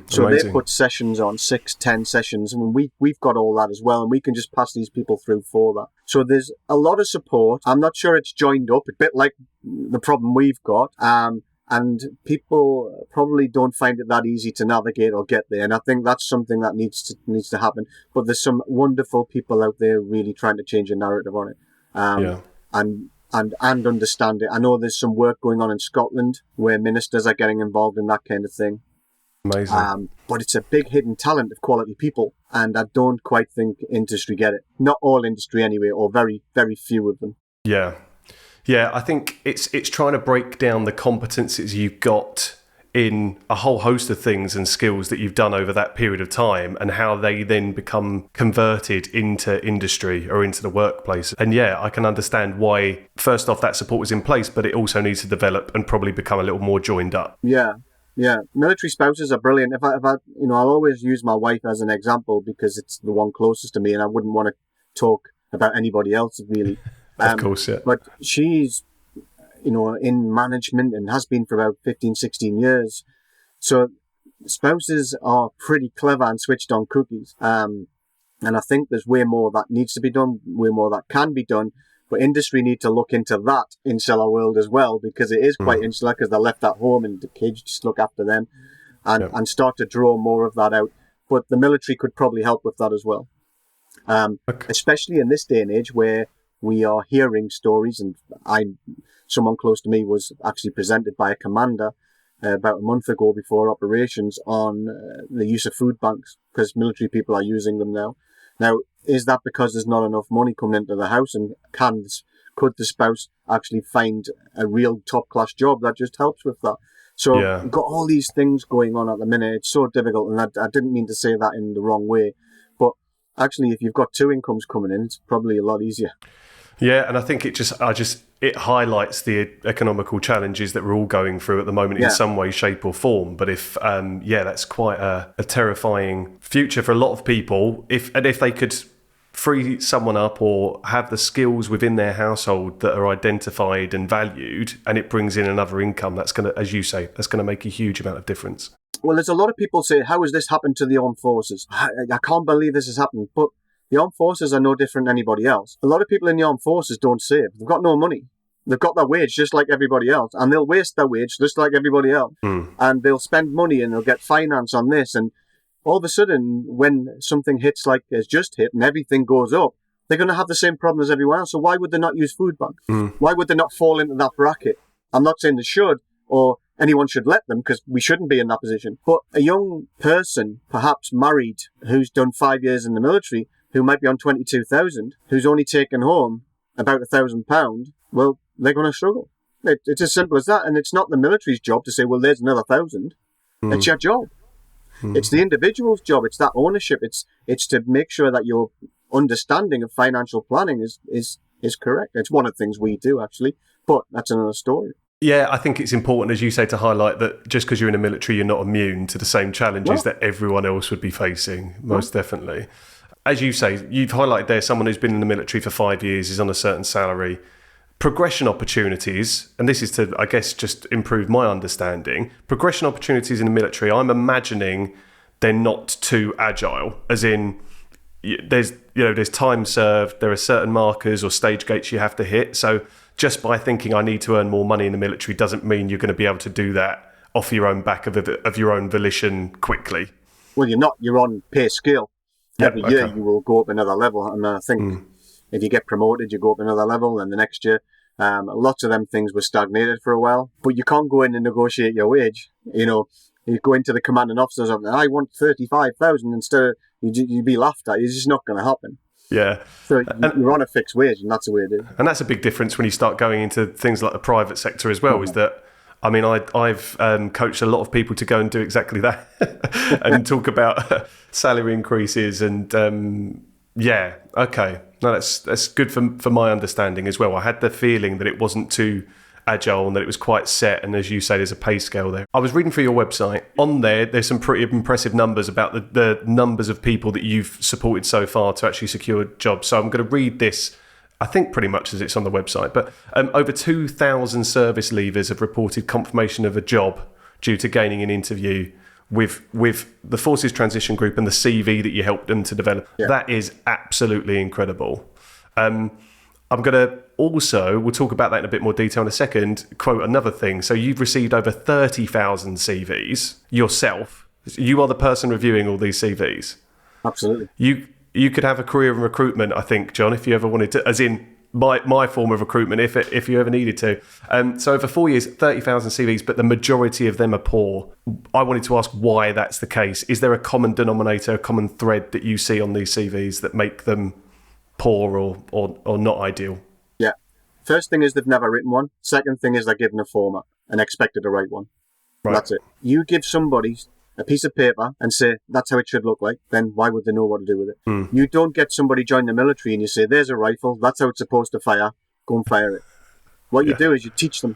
So amazing. they put sessions on, 6-10 sessions, and we've got all that as well, and we can just pass these people through for that. So there's a lot of support. I'm not sure it's joined up, a bit like the problem we've got, and people probably don't find it that easy to navigate or get there, and I think that's something that needs to happen. But there's some wonderful people out there really trying to change the narrative on it, and understand it. I know there's some work going on in Scotland where ministers are getting involved in that kind of thing. Amazing. But it's a big hidden talent of quality people, and I don't quite think industry get it. Not all industry anyway, or very, very few of them. Yeah, I think it's trying to break down the competencies you've got in a whole host of things and skills that you've done over that period of time, and how they then become converted into industry or into the workplace. And yeah, I can understand why, first off, that support is in place, but it also needs to develop and probably become a little more joined up. Yeah, military spouses are brilliant. If I I'll always use my wife as an example because it's the one closest to me, and I wouldn't want to talk about anybody else really. Of course, yeah. But she's, in management and has been for about 15, 16 years. So spouses are pretty clever and switched on cookies. And I think there's way more that needs to be done, way more that can be done. But industry need to look into that insular world as well, because it is quite insular, because they're left at home and the kids just look after them, and start to draw more of that out. But the military could probably help with that as well, especially in this day and age where we are hearing stories. And someone close to me was actually presented by a commander about a month ago before operations on the use of food banks, because military people are using them now. Now, is that because there's not enough money coming into the house, and could the spouse actually find a real top-class job that just helps with that? So you've got all these things going on at the minute. It's so difficult, and I didn't mean to say that in the wrong way. But actually, if you've got two incomes coming in, it's probably a lot easier. Yeah, and I think it highlights the economical challenges that we're all going through at the moment in some way, shape or form. But if, that's quite a terrifying future for a lot of people. If they could free someone up or have the skills within their household that are identified and valued, and it brings in another income, that's going to, as you say, that's going to make a huge amount of difference. Well, there's a lot of people say, how has this happened to the armed forces? I can't believe this has happened. But the armed forces are no different than anybody else. A lot of people in the armed forces don't save. They've got no money. They've got their wage just like everybody else, and they'll waste their wage just like everybody else. And they'll spend money and they'll get finance on this. And all of a sudden, when something hits like it's just hit and everything goes up, they're going to have the same problem as everyone else. So why would they not use food banks? Why would they not fall into that bracket? I'm not saying they should, or anyone should let them, because we shouldn't be in that position. But a young person, perhaps married, who's done 5 years in the military, who might be on 22,000, who's only taken home about £1,000, well, they're going to struggle. It's as simple as that. And it's not the military's job to say, well, there's another 1,000. It's your job. It's the individual's job. It's that ownership. It's to make sure that your understanding of financial planning is is correct. It's one of the things we do, actually, but that's another story. Yeah, I think it's important, as you say, to highlight that just because you're in the military, you're not immune to the same challenges that everyone else would be facing, most definitely. As you say, you've highlighted there someone who's been in the military for 5 years, is on a certain salary. Progression opportunities, and this is to, I guess, just improve my understanding, progression opportunities in the military, I'm imagining they're not too agile, as in there's time served, there are certain markers or stage gates you have to hit. So just by thinking I need to earn more money in the military doesn't mean you're going to be able to do that off your own back of your own volition quickly. Well, you're not. You're on pay scale. Every year you will go up another level. And I think if you get promoted, you go up another level. And the next year, lots of them things were stagnated for a while. But you can't go in and negotiate your wage. You go into the commanding officers of, I want 35,000 instead of, you'd be laughed at. It's just not going to happen. Yeah. So you're on a fixed wage, and that's the way it is. And that's a big difference when you start going into things like the private sector as well, is that, I mean, I've coached a lot of people to go and do exactly that and talk about salary increases and, okay. No, that's good for my understanding as well. I had the feeling that it wasn't too agile and that it was quite set, and as you say, there's a pay scale there. I was reading through your website. On there's some pretty impressive numbers about the numbers of people that you've supported so far to actually secure jobs. So I'm going to read this, I think pretty much as it's on the website, but over 2,000 service leavers have reported confirmation of a job due to gaining an interview with the Forces Transition Group and the CV that you helped them to develop. Yeah. That is absolutely incredible. I'm going to also, we'll talk about that in a bit more detail in a second, quote another thing. So you've received over 30,000 CVs yourself. You are the person reviewing all these CVs. Absolutely. You could have a career in recruitment, I think, John, if you ever wanted to, as in my form of recruitment, if you ever needed to. So over 4 years, 30,000 CVs, but the majority of them are poor. I wanted to ask why that's the case. Is there a common denominator, a common thread that you see on these CVs that make them poor or not ideal? Yeah. First thing is they've never written one. Second thing is they're given a format and expected to write one. Right. That's it. You give somebody a piece of paper and say, that's how it should look like, then why would they know what to do with it? You don't get somebody join the military and you say, there's a rifle, that's how it's supposed to fire, go and fire it. What you do is you teach them.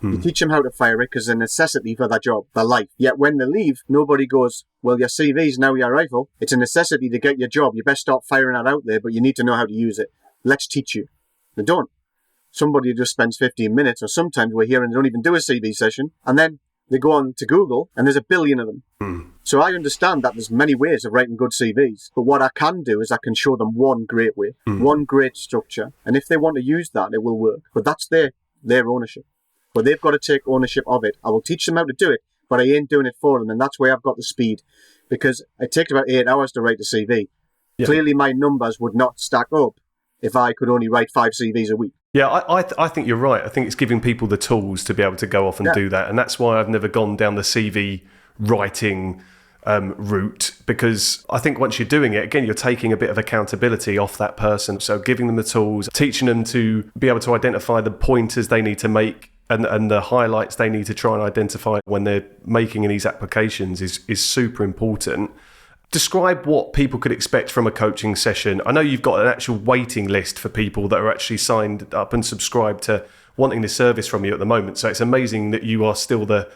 You teach them how to fire it because it's a necessity for their job, their life. Yet when they leave, nobody goes, well, your CV's now your rifle. It's a necessity to get your job. You best start firing it out there, but you need to know how to use it. Let's teach you. They don't. Somebody just spends 15 minutes, or sometimes we're here and they don't even do a CV session, and then they go on to Google and there's a billion of them. So I understand that there's many ways of writing good CVs, but what I can do is I can show them one great way, one great structure, and if they want to use that, it will work. But that's their ownership. But they've got to take ownership of it. I will teach them how to do it, but I ain't doing it for them, and that's where I've got the speed, because it takes about 8 hours to write a CV. Yeah. Clearly my numbers would not stack up if I could only write 5 CVs a week. Yeah, I think you're right. I think it's giving people the tools to be able to go off and do that. And that's why I've never gone down the CV writing route, because I think once you're doing it, again, you're taking a bit of accountability off that person. So giving them the tools, teaching them to be able to identify the pointers they need to make and the highlights they need to try and identify when they're making these applications is super important. Describe what people could expect from a coaching session. I know you've got an actual waiting list for people that are actually signed up and subscribed to wanting this service from you at the moment. So it's amazing that you are still the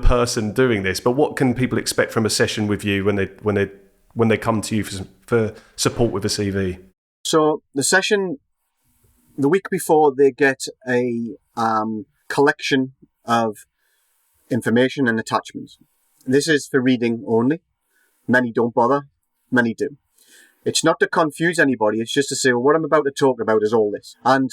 person doing this. But what can people expect from a session with you when they come to you for support with a CV? So the session, the week before, they get a collection of information and attachments. This is for reading only. Many don't bother, many do. It's not to confuse anybody, it's just to say, well, what I'm about to talk about is all this. And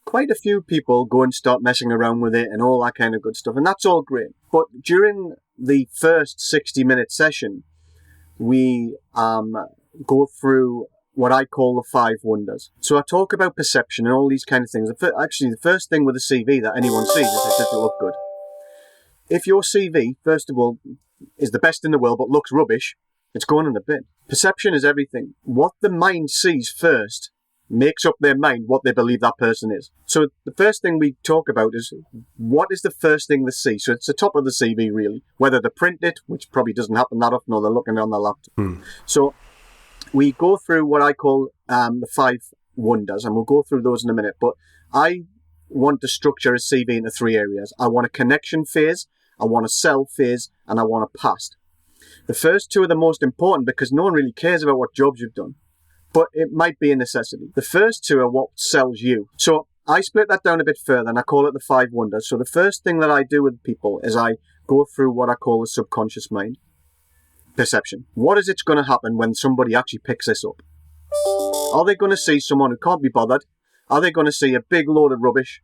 quite a few people go and start messing around with it and all that kind of good stuff, and that's all great. But during the first 60-minute session, we go through what I call the 5 wonders. So I talk about perception and all these kind of things. Actually, the first thing with a CV that anyone sees is does it look good? If your CV, first of all, is the best in the world but looks rubbish, it's going in the bin. Perception is everything. What the mind sees first makes up their mind what they believe that person is. So the first thing we talk about is what is the first thing they see. So it's the top of the CV really. Whether they print it, which probably doesn't happen that often, or they're looking on their laptop. So we go through what I call the 5 wonders, and we'll go through those in a minute, but I want to structure a CV into 3 areas. I want a connection phase, I want a sell phase, and I want a past. The first 2 are the most important because no one really cares about what jobs you've done, but it might be a necessity. The first 2 are what sells you. So I split that down a bit further and I call it the 5 wonders. So the first thing that I do with people is I go through what I call the subconscious mind perception. What is it going to happen when somebody actually picks this up? Are they going to see someone who can't be bothered? Are they going to see a big load of rubbish?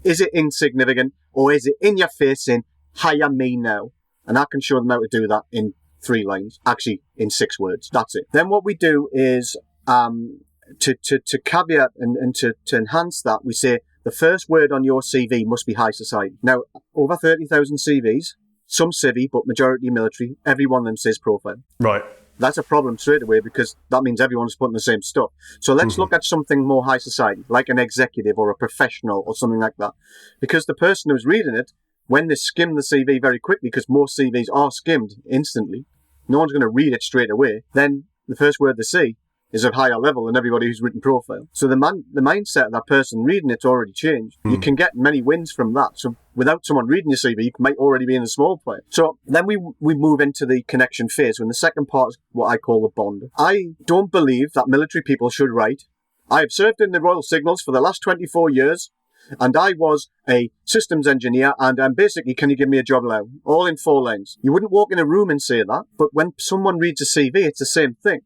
Is it insignificant? Or is it in your face saying, hire me now? And I can show them how to do that in 3 lines. Actually, in 6 words. That's it. Then what we do is, to caveat and to enhance that, we say the first word on your CV must be high society. Now, over 30,000 CVs, some civvy, but majority military, every one of them says profile. Right. That's a problem straight away because that means everyone's putting the same stuff. So let's look at something more high society, like an executive or a professional or something like that. Because the person who's reading it, when they skim the CV very quickly, because most CVs are skimmed instantly, no one's going to read it straight away, then the first word they see is of higher level than everybody who's written profile. So the mindset of that person reading it's already changed. You can get many wins from that. So without someone reading your CV, you might already be in a small player. So then we move into the connection phase, when the second part is what I call the bond. I don't believe that military people should write, I have served in the Royal Signals for the last 24 years, and I was a systems engineer, and basically, can you give me a job now? All in 4 lines. You wouldn't walk in a room and say that, but when someone reads a CV, it's the same thing.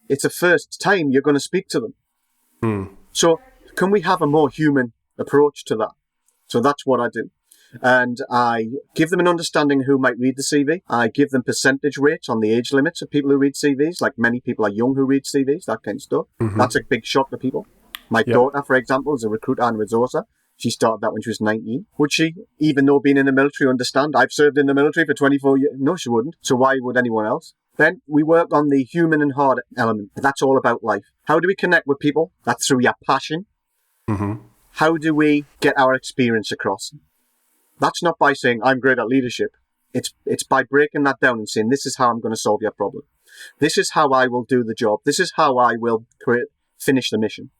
It's the first time you're going to speak to them. So can we have a more human approach to that? So that's what I do. And I give them an understanding who might read the CV. I give them percentage rates on the age limits of people who read CVs. Like many people are young who read CVs, that kind of stuff. That's a big shock to people. My daughter, for example, is a recruiter and resourcer. She started that when she was 19. Would she, even though being in the military, understand I've served in the military for 24 years? No, she wouldn't. So why would anyone else? Then we work on the human and hard element. That's all about life. How do we connect with people? That's through your passion. How do we get our experience across? That's not by saying, I'm great at leadership. It's by breaking that down and saying, this is how I'm going to solve your problem. This is how I will do the job. This is how I will finish the mission.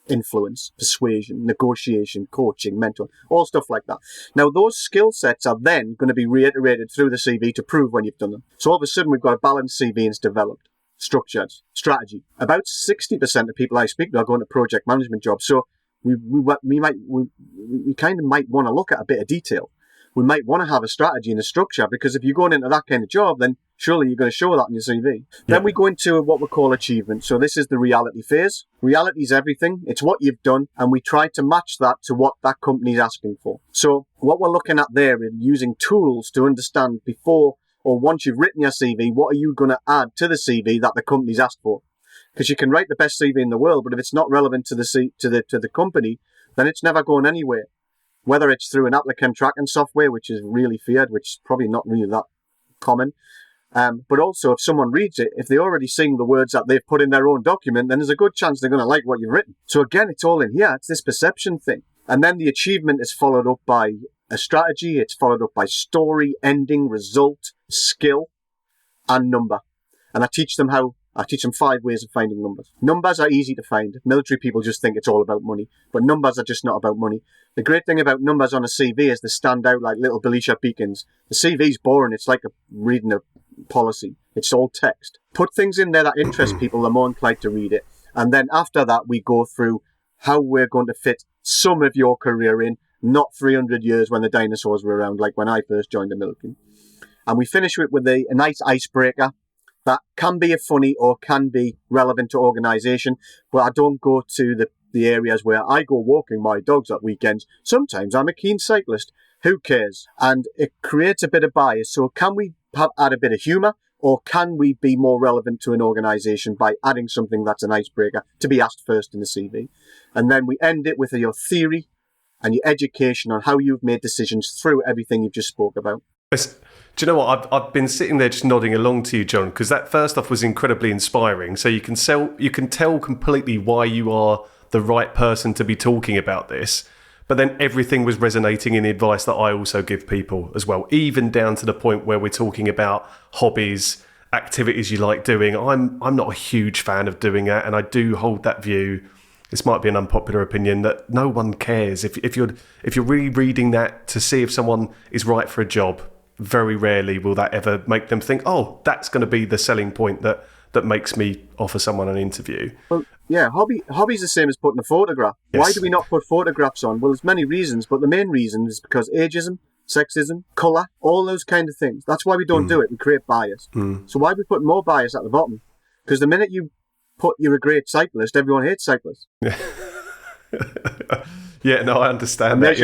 Influence, persuasion, negotiation, coaching, mentor, all stuff like that. Now, those skill sets are then going to be reiterated through the CV to prove when you've done them. So all of a sudden, we've got a balanced CV and it's developed, structured, strategy. About 60% of people I speak to are going to project management jobs. So we kind of might want to look at a bit of detail. We might want to have a strategy and a structure, because if you're going into that kind of job, then surely you're going to show that in your CV. Then we go into what we call achievement. So this is the reality phase. Reality is everything. It's what you've done, and we try to match that to what that company's asking for. So what we're looking at there is using tools to understand before or once you've written your CV, what are you going to add to the CV that the company's asked for? Because you can write the best CV in the world, but if it's not relevant to the company, then it's never going anywhere. Whether it's through an applicant tracking software, which is really feared, which is probably not really that common. But also, if someone reads it, if they're already seeing the words that they've put in their own document, then there's a good chance they're going to like what you've written. So again, it's all in here. It's this perception thing. And then the achievement is followed up by a strategy. It's followed up by story, ending, result, skill, and number. And I teach them 5 ways of finding numbers. Numbers are easy to find. Military people just think it's all about money, but numbers are just not about money. The great thing about numbers on a CV is they stand out like little Belisha beacons. The CV's boring. It's like reading a policy. It's all text. Put things in there that interest people, they're more inclined to read it. And then after that, we go through how we're going to fit some of your career in, not 300 years when the dinosaurs were around, like when I first joined the military. And we finish with a nice icebreaker that can be funny or can be relevant to organisation, but I don't go to the areas where I go walking my dogs at weekends. Sometimes I'm a keen cyclist. Who cares? And it creates a bit of bias. So can we add a bit of humour, or can we be more relevant to an organisation by adding something that's an icebreaker to be asked first in the CV? And then we end it with your theory and your education on how you've made decisions through everything you've just spoke about. Do you know what? I've been sitting there just nodding along to you, John, because that first off was incredibly inspiring. So you can tell completely why you are the right person to be talking about this. But then everything was resonating in the advice that I also give people as well, even down to the point where we're talking about hobbies, activities you like doing. I'm not a huge fan of doing that, and I do hold that view this might be an unpopular opinion, that no one cares. If you're really reading that to see if someone is right for a job, very rarely will that ever make them think, oh, that's going to be the selling point that makes me offer someone an interview. Well, yeah, hobby's the same as putting a photograph. Yes. Why do we not put photographs on? Well, there's many reasons, but the main reason is because ageism, sexism, colour, all those kind of things. That's why we don't do it. We create bias. So why we put more bias at the bottom? Because the minute you put you're a great cyclist, everyone hates cyclists. Yeah, no, I understand that.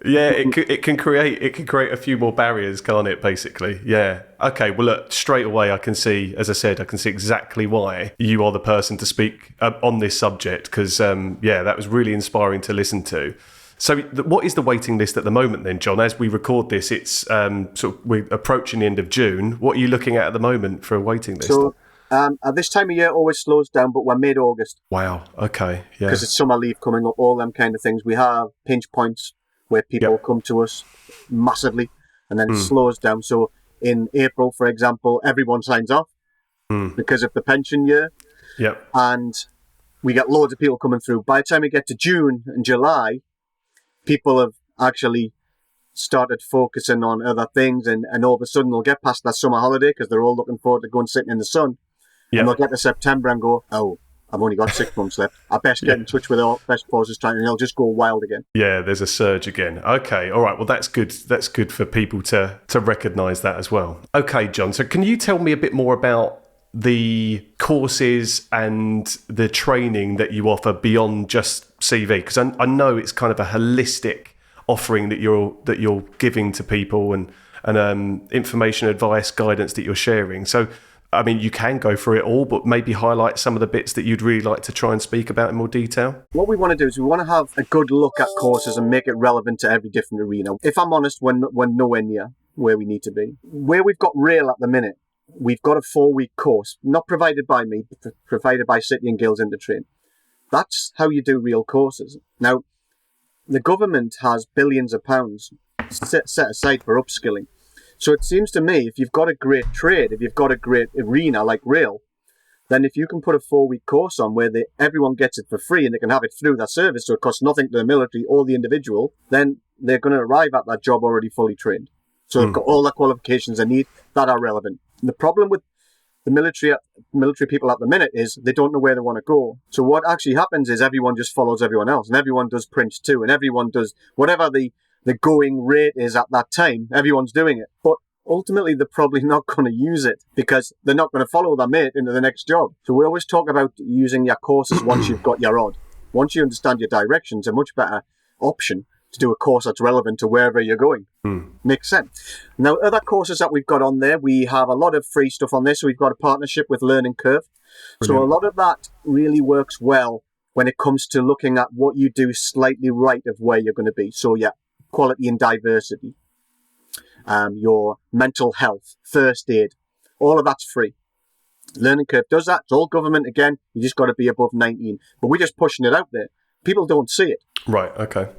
Yeah, it can create a few more barriers, can't it? Basically, yeah. Okay, well, look, straight away, I can see exactly why you are the person to speak on this subject. Because that was really inspiring to listen to. So, what is the waiting list at the moment, then, John? As we record this, it's we're approaching the end of June. What are you looking at the moment for a waiting list? So, at this time of year, it always slows down, but we're mid-August. Wow. Okay. Yeah. Because it's summer leave coming up, all them kind of things. We have pinch points where people come to us massively, and then it slows down. So in April, for example, everyone signs off because of the pension year. Yep. And we get loads of people coming through. By the time we get to June and July, people have actually started focusing on other things, and all of a sudden they'll get past that summer holiday because they're all looking forward to going sitting in the sun. And they'll get to September and go, oh, I've only got 6 months left. I best get in touch with our best forces trying, and they'll just go wild again. Yeah, there's a surge again. Okay, all right. Well, that's good. That's good for people to recognise that as well. Okay, John. So can you tell me a bit more about the courses and the training that you offer beyond just CV? Because I know it's kind of a holistic offering that you're giving to people, and information, advice, guidance that you're sharing. So, I mean, you can go through it all, but maybe highlight some of the bits that you'd really like to try and speak about in more detail. What we want to do is we want to have a good look at courses and make it relevant to every different arena. If I'm honest, we're nowhere near where we need to be. Where we've got rail at the minute, we've got a 4-week course, not provided by me, but provided by City and Guilds Intertrain. That's how you do real courses. Now, the government has billions of pounds set aside for upskilling. So it seems to me, if you've got a great trade, if you've got a great arena like rail, then if you can put a 4-week course on where everyone gets it for free and they can have it through that service, so it costs nothing to the military or the individual, then they're going to arrive at that job already fully trained. So they've got all the qualifications they need that are relevant. And the problem with the military people at the minute is they don't know where they want to go. So what actually happens is everyone just follows everyone else, and everyone does Prince 2, and everyone does whatever the going rate is at that time. Everyone's doing it. But ultimately, they're probably not going to use it because they're not going to follow their mate into the next job. So we always talk about using your courses once you've got your odd. Once you understand your direction, it's a much better option to do a course that's relevant to wherever you're going. Makes sense. Now, other courses that we've got on there, we have a lot of free stuff on there. So we've got a partnership with Learning Curve. Brilliant. So a lot of that really works well when it comes to looking at what you do slightly right of where you're going to be. So yeah, quality and diversity, your mental health, first aid, all of that's free. Learning Curve does that. It's all government again. You just got to be above 19. But we're just pushing it out there. People don't see it. Right, okay.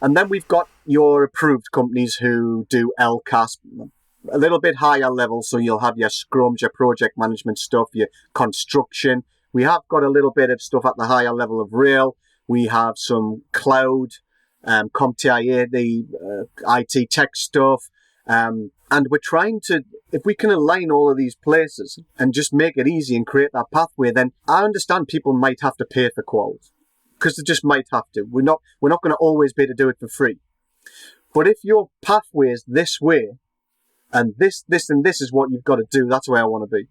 And then we've got your approved companies who do LCAS, a little bit higher level. So you'll have your scrums, your project management stuff, your construction. We have got a little bit of stuff at the higher level of rail. We have some cloud, CompTIA, the IT tech stuff. And we're trying to, if we can align all of these places and just make it easy and create that pathway, then I understand people might have to pay for quals because they just might have to. We're not going to always be able to do it for free. But if your pathway is this way and this and this is what you've got to do, that's where I want to be.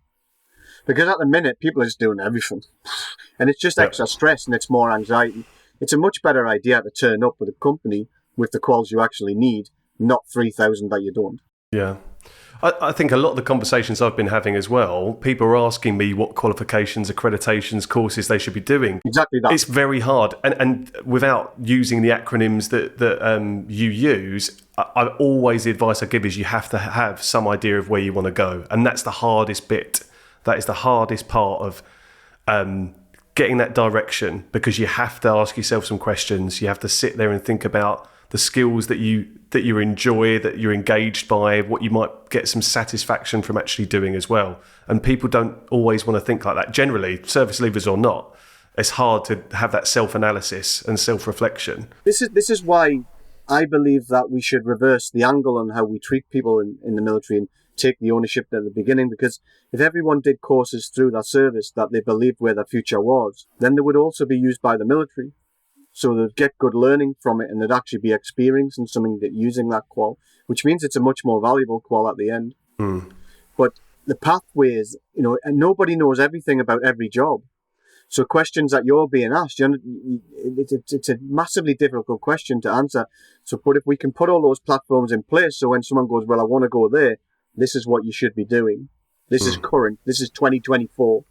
Because at the minute, people are just doing everything. And it's just extra stress and it's more anxiety. It's a much better idea to turn up with a company with the quals you actually need, not 3,000 that you don't. Yeah. I think a lot of the conversations I've been having as well, people are asking me what qualifications, accreditations, courses they should be doing. Exactly that. It's very hard. And without using the acronyms that you use, the advice I give is you have to have some idea of where you want to go. And that's the hardest bit. That is the hardest part of getting that direction, because you have to ask yourself some questions. You have to sit there and think about the skills that you enjoy, that you're engaged by, what you might get some satisfaction from actually doing as well. And people don't always want to think like that. Generally, service leavers or not, it's hard to have that self-analysis and self-reflection. This is why I believe that we should reverse the angle on how we treat people in the military and take the ownership at the beginning, because if everyone did courses through that service that they believed where their future was, then they would also be used by the military. So they'd get good learning from it and they'd actually be experiencing something that using that qual, which means it's a much more valuable qual at the end. But the pathways, and nobody knows everything about every job. So questions that you're being asked, it's a massively difficult question to answer. So, but if we can put all those platforms in place, so when someone goes, well, I want to go there, this is what you should be doing. This is current. This is 2024.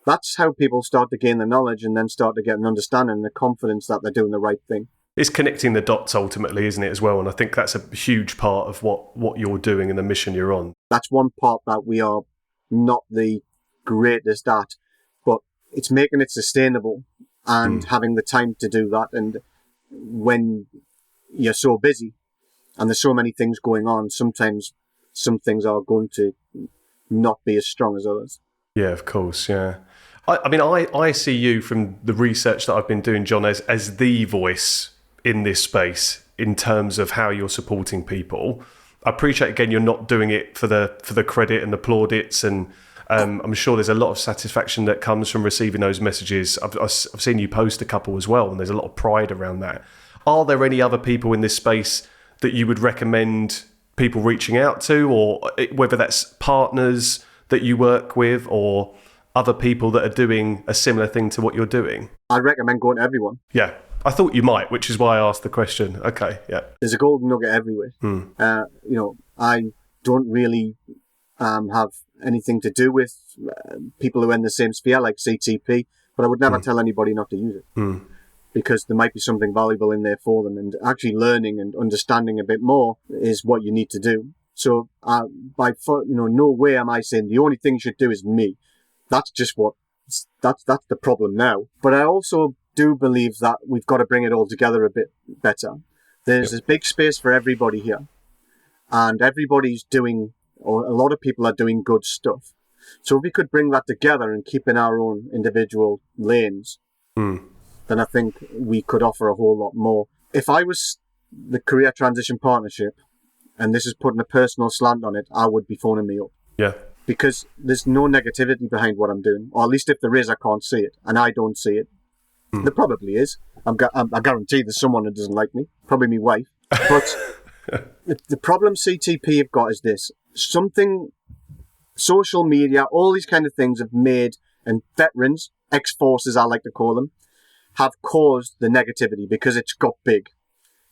That's how people start to gain the knowledge and then start to get an understanding and the confidence that they're doing the right thing. It's connecting the dots ultimately, isn't it, as well? And I think that's a huge part of what you're doing and the mission you're on. That's one part that we are not the greatest at, but it's making it sustainable and having the time to do that. And when you're so busy and there's so many things going on, sometimes some things are going to not be as strong as others. Yeah, of course, yeah. I see you from the research that I've been doing, John, as the voice in this space in terms of how you're supporting people. I appreciate, again, you're not doing it for the credit and the plaudits, and I'm sure there's a lot of satisfaction that comes from receiving those messages. I've seen you post a couple as well, and there's a lot of pride around that. Are there any other people in this space that you would recommend people reaching out to, or whether that's partners that you work with or other people that are doing a similar thing to what you're doing? I recommend going to everyone. Yeah, I thought you might, which is why I asked the question. Okay, yeah. There's a golden nugget everywhere. I don't really have anything to do with people who are in the same sphere like CTP, but I would never tell anybody not to use it because there might be something valuable in there for them, and actually learning and understanding a bit more is what you need to do. So no way am I saying the only thing you should do is me. That's just that's the problem now. But I also do believe that we've got to bring it all together a bit better. There's a big space for everybody here, and everybody's doing, or a lot of people are doing good stuff. So if we could bring that together and keep in our own individual lanes, then I think we could offer a whole lot more. If I was the Career Transition Partnership, and this is putting a personal slant on it, I would be phoning me up. Yeah. Because there's no negativity behind what I'm doing, or at least if there is, I can't see it, and I don't see it. There probably is. I guarantee there's someone who doesn't like me, probably my wife. But the problem CTP have got is this: something, social media, all these kind of things have made, and veterans, ex-forces I like to call them, have caused the negativity because it's got big.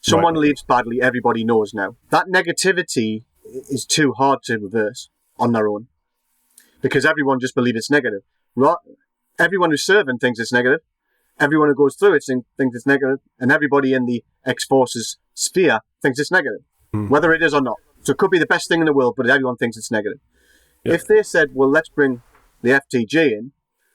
Someone leaves badly, everybody knows now. That negativity is too hard to reverse on their own because everyone just believes it's negative. Everyone who's serving thinks it's negative. Everyone who goes through it thinks it's negative, and everybody in the ex-forces sphere thinks it's negative, whether it is or not. So it could be the best thing in the world, but everyone thinks it's negative. Yeah. If they said, well, let's bring the FTG in,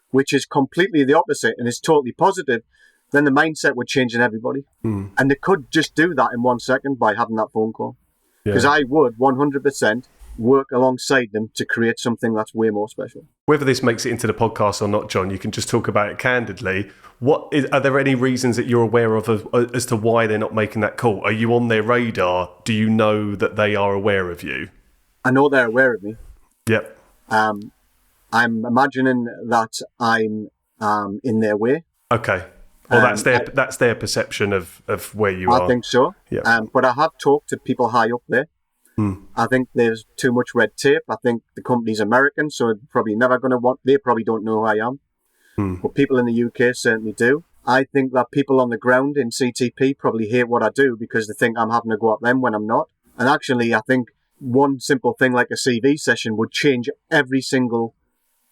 which is completely the opposite and is totally positive, then the mindset would change in everybody. And they could just do that in 1 second by having that phone call. Because I would 100% work alongside them to create something that's way more special. Whether this makes it into the podcast or not, John, you can just talk about it candidly. Are there any reasons that you're aware of as to why they're not making that call? Are you on their radar? Do you know that they are aware of you? I know they're aware of me. Yep. I'm imagining that I'm in their way. Okay. Well, that's their perception of where you are. I think so. Yeah. But I have talked to people high up there. I think there's too much red tape. I think the company's American, so they're probably never going to they probably don't know who I am. But people in the UK certainly do. I think that people on the ground in CTP probably hate what I do because they think I'm having to go at them when I'm not. And actually, I think one simple thing like a CV session would change every single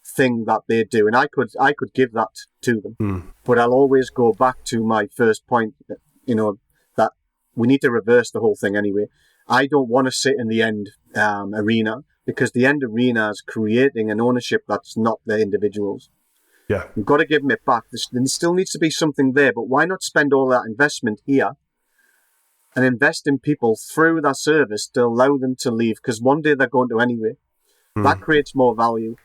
thing that they do. And I could give that to them. But I'll always go back to my first point, that we need to reverse the whole thing anyway. I don't want to sit in the end arena because the end arena is creating an ownership that's not the individuals. Yeah. You've got to give them it back. There still needs to be something there, but why not spend all that investment here and invest in people through that service to allow them to leave? Because one day they're going to anyway. That creates more value.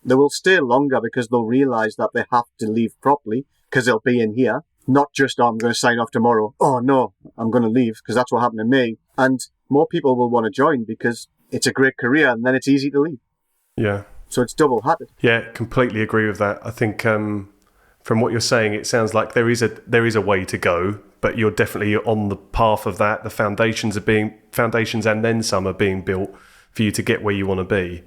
They will stay longer because they'll realise that they have to leave properly because they'll be in here. Not just, I'm going to sign off tomorrow. Oh, no, I'm going to leave because that's what happened to me. And more people will want to join because it's a great career and then it's easy to leave. Yeah. So it's double-headed. Yeah, completely agree with that. I think from what you're saying, it sounds like there is a way to go, but you're definitely on the path of that. The foundations and then some are being built for you to get where you want to be.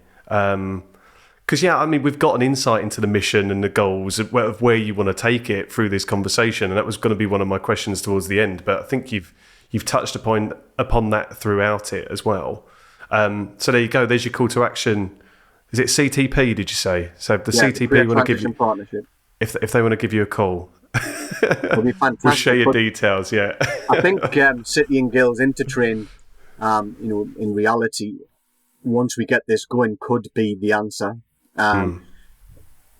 Because, we've got an insight into the mission and the goals of where you want to take it through this conversation, and that was going to be one of my questions towards the end. But I think you've touched upon that throughout it as well. So there you go. There's your call to action. Is it CTP? Did you say? So if the CTP want to give you partnership, if they want to give you a call, it'll be fantastic. We'll share your details. Yeah. I think City and Guilds Intertrain, in reality, once we get this going, could be the answer. I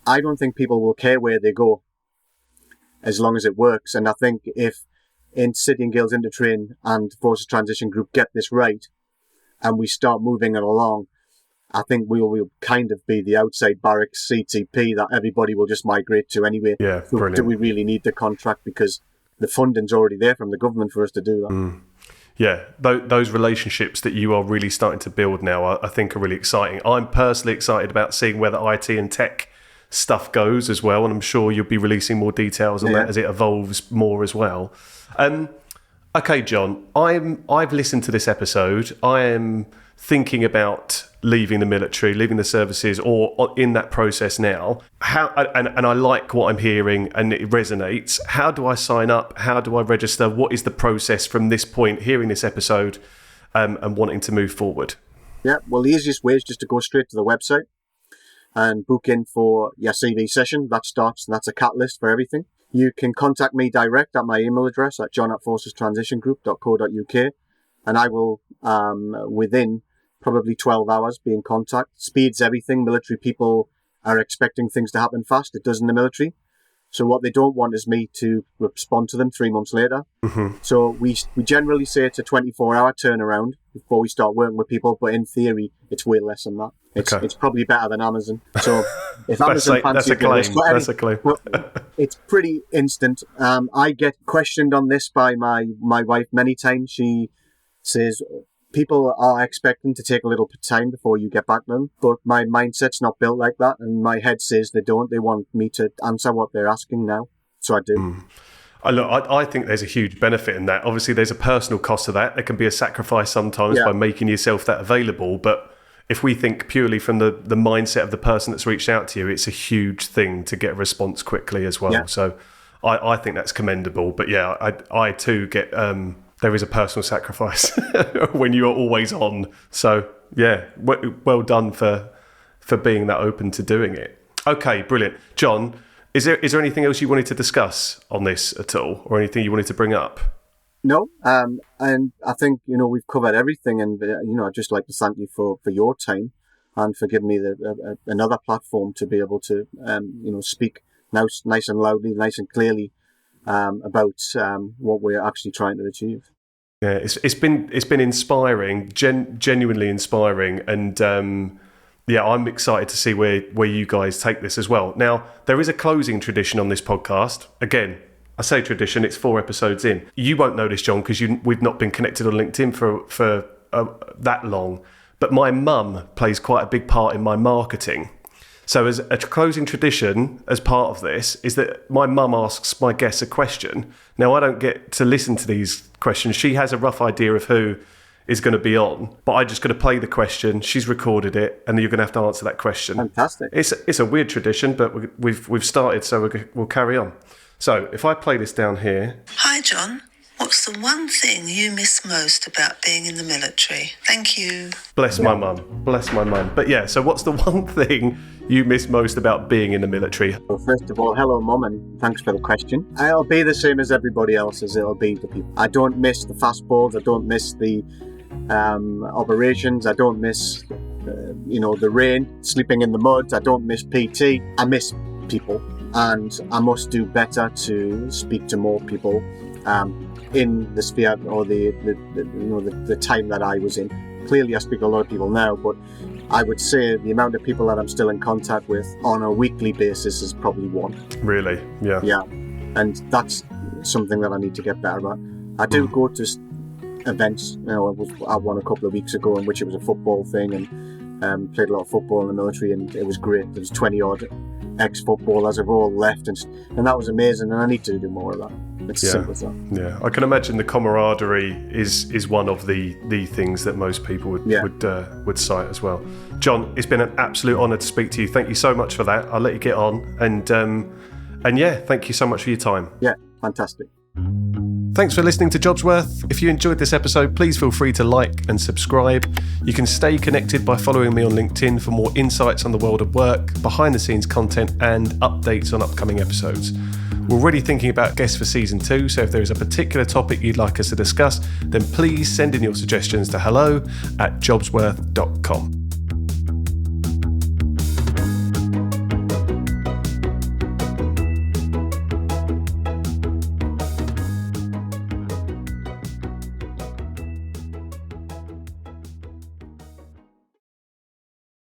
don't think people will care where they go as long as it works. And I think if in City and Guilds Intertrain and Forces Transition Group get this right and we start moving it along, I think we will kind of be the outside Barracks CTP that everybody will just migrate to anyway. Yeah, so brilliant. Do we really need the contract? Because the funding's already there from the government for us to do that. Yeah, those relationships that you are really starting to build now, I think are really exciting. I'm personally excited about seeing where the IT and tech stuff goes as well, and I'm sure you'll be releasing more details on that as it evolves more as well. Okay, John, I've listened to this episode. I am thinking about leaving the military, leaving the services, or in that process now. And I like what I'm hearing and it resonates. How do I sign up? How do I register? What is the process from this point, hearing this episode and wanting to move forward? Yeah, well, the easiest way is just to go straight to the website and book in for your CV session. That's a catalyst for everything. You can contact me direct at my email address at john@forcestransitiongroup.co.uk, and I will, within probably 12 hours, be in contact. Speeds everything. Military people are expecting things to happen fast. It does in the military. So what they don't want is me to respond to them 3 months later. Mm-hmm. So we generally say it's a 24-hour turnaround before we start working with people, but in theory, it's way less than that. It's probably better than Amazon. So if Amazon that's a claim. That's a claim. It's pretty instant. I get questioned on this by my wife many times. She says, people are expecting to take a little time before you get back to them, but my mindset's not built like that, and my head says they don't. They want me to answer what they're asking now, so I do. I think there's a huge benefit in that. Obviously, there's a personal cost to that. There can be a sacrifice sometimes by making yourself that available, but if we think purely from the mindset of the person that's reached out to you, it's a huge thing to get a response quickly as well. Yeah. So I think that's commendable. But yeah, I too get... there is a personal sacrifice when you are always on. So yeah, well done for being that open to doing it. Okay, brilliant. John, is there anything else you wanted to discuss on this at all, or anything you wanted to bring up? No, and I think we've covered everything, and I'd just like to thank you for your time and for giving me another platform to be able to speak now nice and loudly, nice and clearly about what we're actually trying to achieve. Yeah, it's been inspiring, genuinely inspiring, and I'm excited to see where you guys take this as well. Now, there is a closing tradition on this podcast. Again, I say tradition; it's 4 episodes in. You won't know this, John, because we've not been connected on LinkedIn for that long. But my mum plays quite a big part in my marketing. So as a closing tradition, as part of this, is that my mum asks my guests a question. Now, I don't get to listen to these questions. She has a rough idea of who is going to be on, but I just got to play the question. She's recorded it, and you're going to have to answer that question. Fantastic. It's a weird tradition, but we've started, so we'll carry on. So if I play this down here. Hi, John. What's the one thing you miss most about being in the military? Thank you. Bless my mum. Bless my mum. But yeah, so what's the one thing you miss most about being in the military? Well, first of all, hello, Mum, and thanks for the question. It'll be the same as everybody else's. It'll be the people. I don't miss the fastballs. I don't miss the operations. I don't miss, the rain, sleeping in the mud. I don't miss PT. I miss people, and I must do better to speak to more people in the sphere or the time that I was in. clearly I speak to a lot of people now, but I would say the amount of people that I'm still in contact with on a weekly basis is probably one. Really? Yeah. Yeah. And that's something that I need to get better at. I do go to events. I won a couple of weeks ago in which it was a football thing, and played a lot of football in the military, and it was great. There was 20 odd ex-footballers have all left, and that was amazing, and I need to do more of that. It's simple as that. Yeah, I can imagine the camaraderie is one of the things that most people would cite as well. John, it's been an absolute honour to speak to you. Thank you so much for that. I'll let you get on, and thank you so much for your time. Yeah, fantastic. Thanks for listening to Jobsworth. If you enjoyed this episode, please feel free to like and subscribe. You can stay connected by following me on LinkedIn for more insights on the world of work, behind the scenes content, and updates on upcoming episodes. We're already thinking about guests for season 2, so if there is a particular topic you'd like us to discuss, then please send in your suggestions to hello@jobsworth.com.